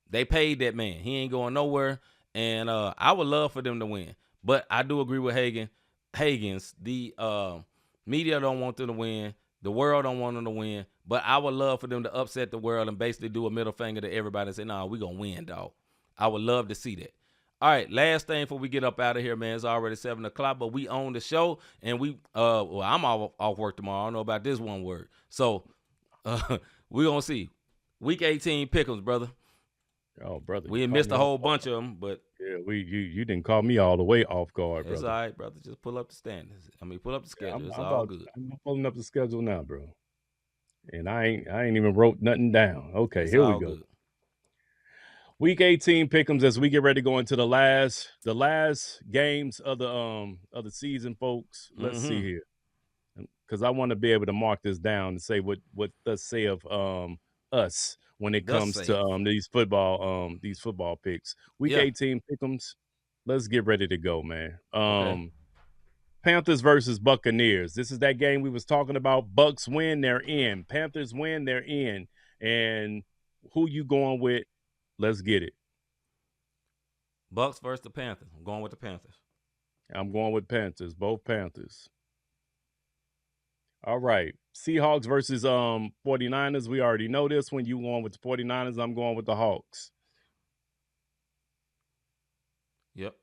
S3: They paid that man. He ain't going nowhere. And I would love for them to win. But I do agree with Higgins. The media don't want them to win. The world don't want them to win. But I would love for them to upset the world and basically do a middle finger to everybody and say, nah, we're going to win, dog. I would love to see that. All right, last thing before we get up out of here, man. It's already 7 o'clock, but we own the show. And I'm off work tomorrow. I don't know about this one word. So we're going to see. Week 18 pick'ems, brother.
S2: Oh, brother.
S3: We missed a whole bunch of them, but
S2: yeah, you didn't call me all the way off guard, brother.
S3: It's all right, brother. Just pull up the standings. Pull up the schedule. It's all good.
S2: I'm pulling up the schedule now, bro. And I ain't even wrote nothing down. Okay, here we go. Good. Week 18 pick'ems as we get ready to go into the last games of the season, folks. Let's see here, because I want to be able to mark this down and say what thus say of us when it comes to these football picks. Week 18 pick'ems. Let's get ready to go, man. Panthers versus Buccaneers. This is that game we was talking about. Bucks win, they're in. Panthers win, they're in. And who you going with? Let's get it.
S3: Bucks versus the Panthers. I'm going with the Panthers.
S2: I'm going with Panthers. Both Panthers. All right. Seahawks versus 49ers. We already know this one. You going with the 49ers. I'm going with the Hawks.
S3: Yep.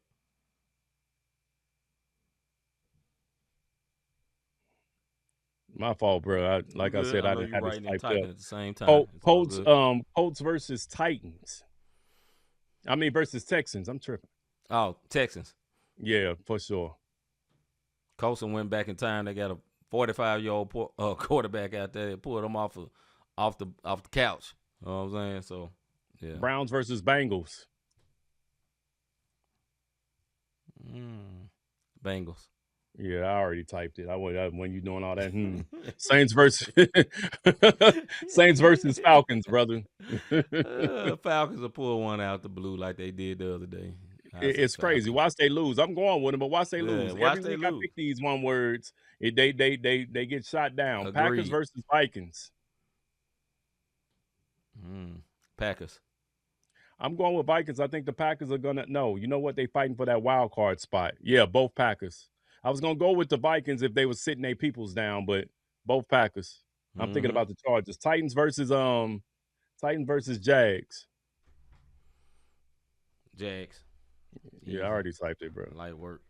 S2: My fault, bro. I said, I didn't have it typed up.
S3: At the same time.
S2: Colts versus Titans. Versus Texans. I'm tripping.
S3: Oh, Texans.
S2: Yeah, for sure.
S3: Colts went back in time. They got a 45-year-old quarterback out there. They pulled him off the couch. You know what I'm saying? So, yeah.
S2: Browns versus Bengals.
S3: Bengals.
S2: Yeah, I already typed it. When you doing all that. Saints versus Falcons, brother.
S3: Falcons will pull one out the blue like they did the other day.
S2: It's crazy. Watch they lose. I'm going with them, but watch they lose. Every week I pick these one words, they get shot down.
S3: Agreed.
S2: Packers versus Vikings.
S3: Packers.
S2: I'm going with Vikings. I think the Packers are gonna. No, you know what? They fighting for that wild card spot. Yeah, both Packers. I was gonna go with the Vikings if they were sitting their peoples down, but both Packers. I'm thinking about the Chargers. Titans versus Titans versus Jags.
S3: Jags.
S2: Yeah, I
S3: Easy.
S2: already typed it, bro.
S3: Light work.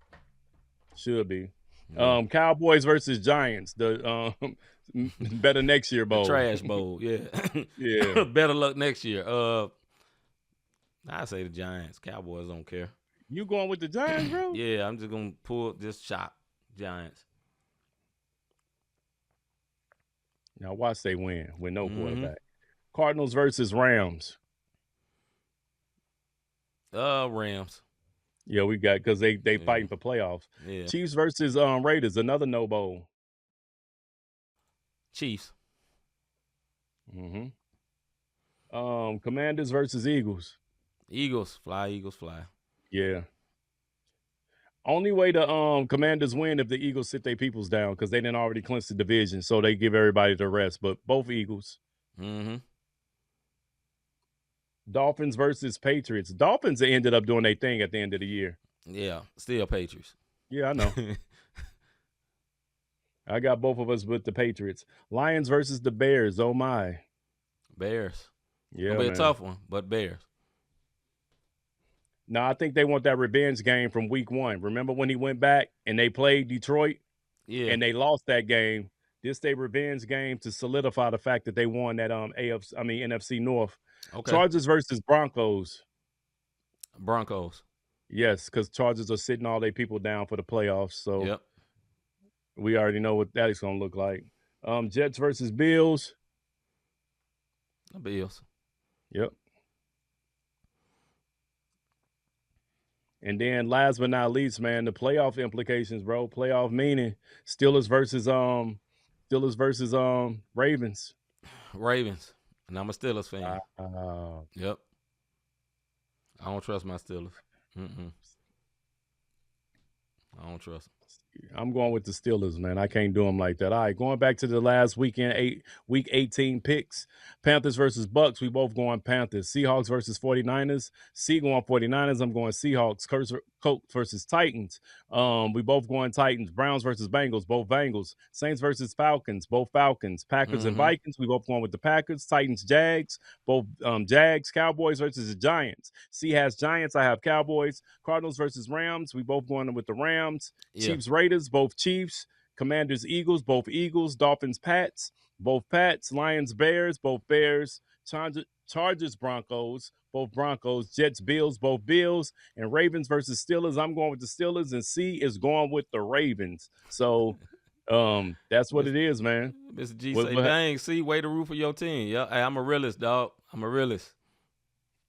S2: Should be.
S3: Yeah.
S2: Cowboys versus Giants. The better next year
S3: The
S2: bowl.
S3: trash bowl. Yeah.
S2: Yeah.
S3: Better luck next year. I say the Giants. Cowboys don't care.
S2: You going with the Giants, bro?
S3: Yeah, I'm just gonna pull this shot. Giants.
S2: Now watch they win with no quarterback. Cardinals versus Rams.
S3: Rams.
S2: Yeah, we got because they fighting for playoffs.
S3: Yeah.
S2: Chiefs versus Raiders, another no bowl.
S3: Chiefs.
S2: Commanders versus Eagles.
S3: Eagles fly.
S2: Yeah. Only way the Commanders win if the Eagles sit their peoples down because they didn't already clinch the division, so they give everybody the rest. But both Eagles. Dolphins versus Patriots. Dolphins ended up doing their thing at the end of the year.
S3: Yeah, still Patriots.
S2: Yeah, I know. I got both of us with the Patriots. Lions versus the Bears. Oh my.
S3: Bears.
S2: Yeah,
S3: It'll be
S2: man.
S3: a tough one, but Bears.
S2: No, I think they want that revenge game from week 1. Remember when he went back and they played Detroit?
S3: Yeah.
S2: And they lost that game. This they revenge game to solidify the fact that they won that NFC North.
S3: Okay.
S2: Chargers versus Broncos.
S3: Broncos.
S2: Yes, because Chargers are sitting all their people down for the playoffs. So
S3: Yep.
S2: we already know what that is going to look like. Jets versus Bills.
S3: The Bills.
S2: Yep. And then last but not least, man, the playoff implications, bro. Playoff meaning Steelers versus Ravens.
S3: Ravens. And I'm a Steelers fan.
S2: Yep.
S3: I don't trust my Steelers. I don't trust them.
S2: I'm going with the Steelers, man. I can't do them like that. All right, going back to the last weekend, week 18 picks. Panthers versus Bucks. We both going Panthers. Seahawks versus 49ers. C going 49ers. I'm going Seahawks. Colts versus Titans. We both going Titans. Browns versus Bengals. Both Bengals. Saints versus Falcons. Both Falcons. Packers and Vikings. We both going with the Packers. Titans, Jags. Both Jags. Cowboys versus the Giants. C has Giants. I have Cowboys. Cardinals versus Rams. We both going with the Rams.
S3: Yeah.
S2: Chiefs, Raiders, both Chiefs. Commanders, Eagles, both Eagles. Dolphins, Pats, both Pats. Lions, Bears, both Bears. Chargers, Broncos, both Broncos. Jets, Bills, both Bills. And Ravens versus Steelers. I'm going with the Steelers, and C is going with the Ravens. So that's what it is, man.
S3: Mr. G say, dang, C, way to root for your team. Yeah, hey, I'm a realist, dog. I'm a realist.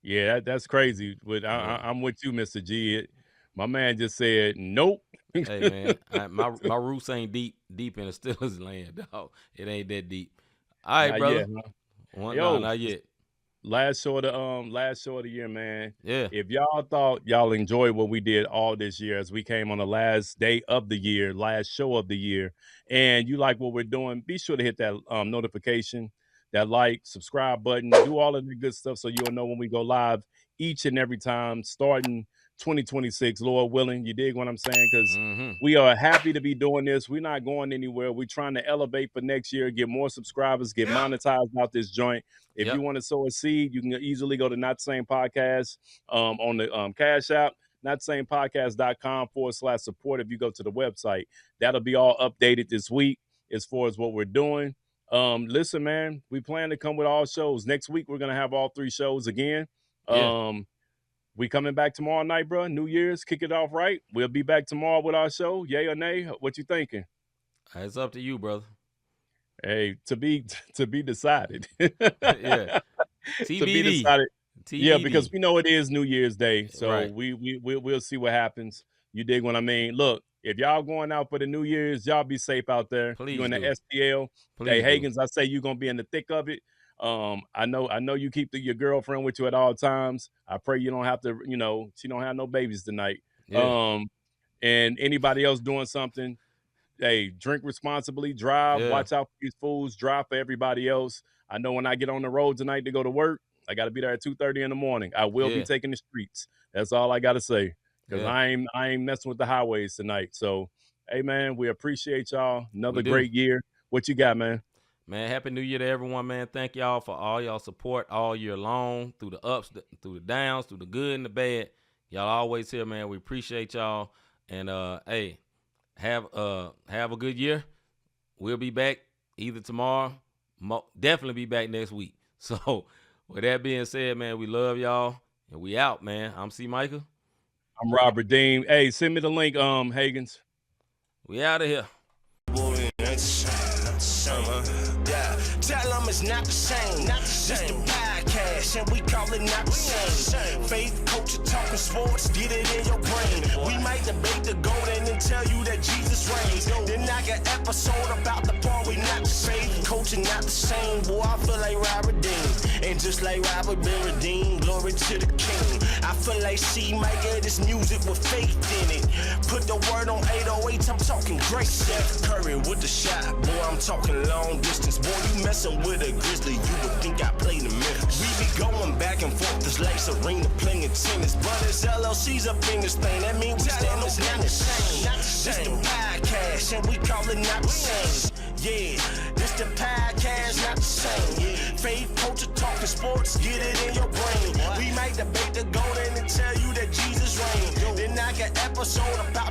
S2: Yeah, that's crazy. But I'm with you, Mr. G. My man just said, nope.
S3: Hey, man, my roots ain't deep in the Steelers land, dog. It ain't that deep. All right,
S2: not
S3: brother.
S2: Yet, huh?
S3: No, not yet.
S2: Last show of the year, man.
S3: Yeah.
S2: If y'all thought y'all enjoyed what we did all this year as we came on the last day of the year, last show of the year, and you like what we're doing, be sure to hit that notification, that like, subscribe button, do all of the good stuff so you'll know when we go live each and every time, starting 2026, Lord willing. You dig what I'm saying? Because we are happy to be doing this. We're not going anywhere. We're trying to elevate for next year, get more subscribers, get monetized out this joint. If you want to sow a seed, you can easily go to Not the Same Podcast on the Cash App, notthesamepodcast.com/support. If you go to the website, that'll be all updated this week as far as what we're doing. Listen, man, we plan to come with all shows. Next week, we're going to have all 3 shows again.
S3: Yeah.
S2: We coming back tomorrow night, bro. New Year's, kick it off right. We'll be back tomorrow with our show. Yay or nay? What you thinking?
S3: It's up to you, brother.
S2: Hey, to be decided.
S3: Yeah. TBD.
S2: To be decided.
S3: TBD.
S2: Yeah, because we know it is New Year's Day, so
S3: right.
S2: we'll see what happens. You dig what I mean? Look, if y'all going out for the New Year's, y'all be safe out there.
S3: Please
S2: you in the
S3: do.
S2: STL.
S3: Please
S2: hey,
S3: do.
S2: Hagens, I say you're gonna be in the thick of it. I know you keep your girlfriend with you at all times. I pray you don't have to, she don't have no babies tonight.
S3: Yeah.
S2: And anybody else doing something, hey, drink responsibly, drive, watch out for these fools, drive for everybody else. I know when I get on the road tonight to go to work, I got to be there at 2:30 in the morning. I will be taking the streets. That's all I got to say, because I ain't messing with the highways tonight. So, hey, man, we appreciate y'all. Another great year. What you got, man?
S3: Man, Happy New Year to everyone, man. Thank y'all for all y'all support all year long, through the ups, through the downs, through the good and the bad. Y'all always here, man. We appreciate y'all. And, hey, have a good year. We'll be back either tomorrow, definitely be back next week. So, with that being said, man, we love y'all, and we out, man. I'm C-Micah.
S2: I'm Robert Dean. Hey, send me the link, Hagens.
S3: We out of here.
S1: Yeah, tell them it's not the same. This the podcast, and we call it not the same. Faith, culture, talking sports, get it in your brain. We might debate the golden and tell you that Jesus reigns. Then I got episode about the part we not the same. Culture not the same. Boy, I feel like Robert Dean, and just like Robert been redeemed, glory to the King. I feel like C-Micah, this music with faith in it. Put the word on 808, I'm talking great. Steph Curry with the shot, boy, I'm talking long distance. Boy, you messing with a Grizzly, you would think I played in Memphis. We be going back and forth, this life's arena playing tennis. But it's LLC's up in this thing, that means we stand it's not the same. This the podcast, and we call it not the same. Yeah, this the podcast, not the same. Faith, culture, talking sports, get it in your brain. We might debate the golden and tell you that Jesus reigns. Then I got episode about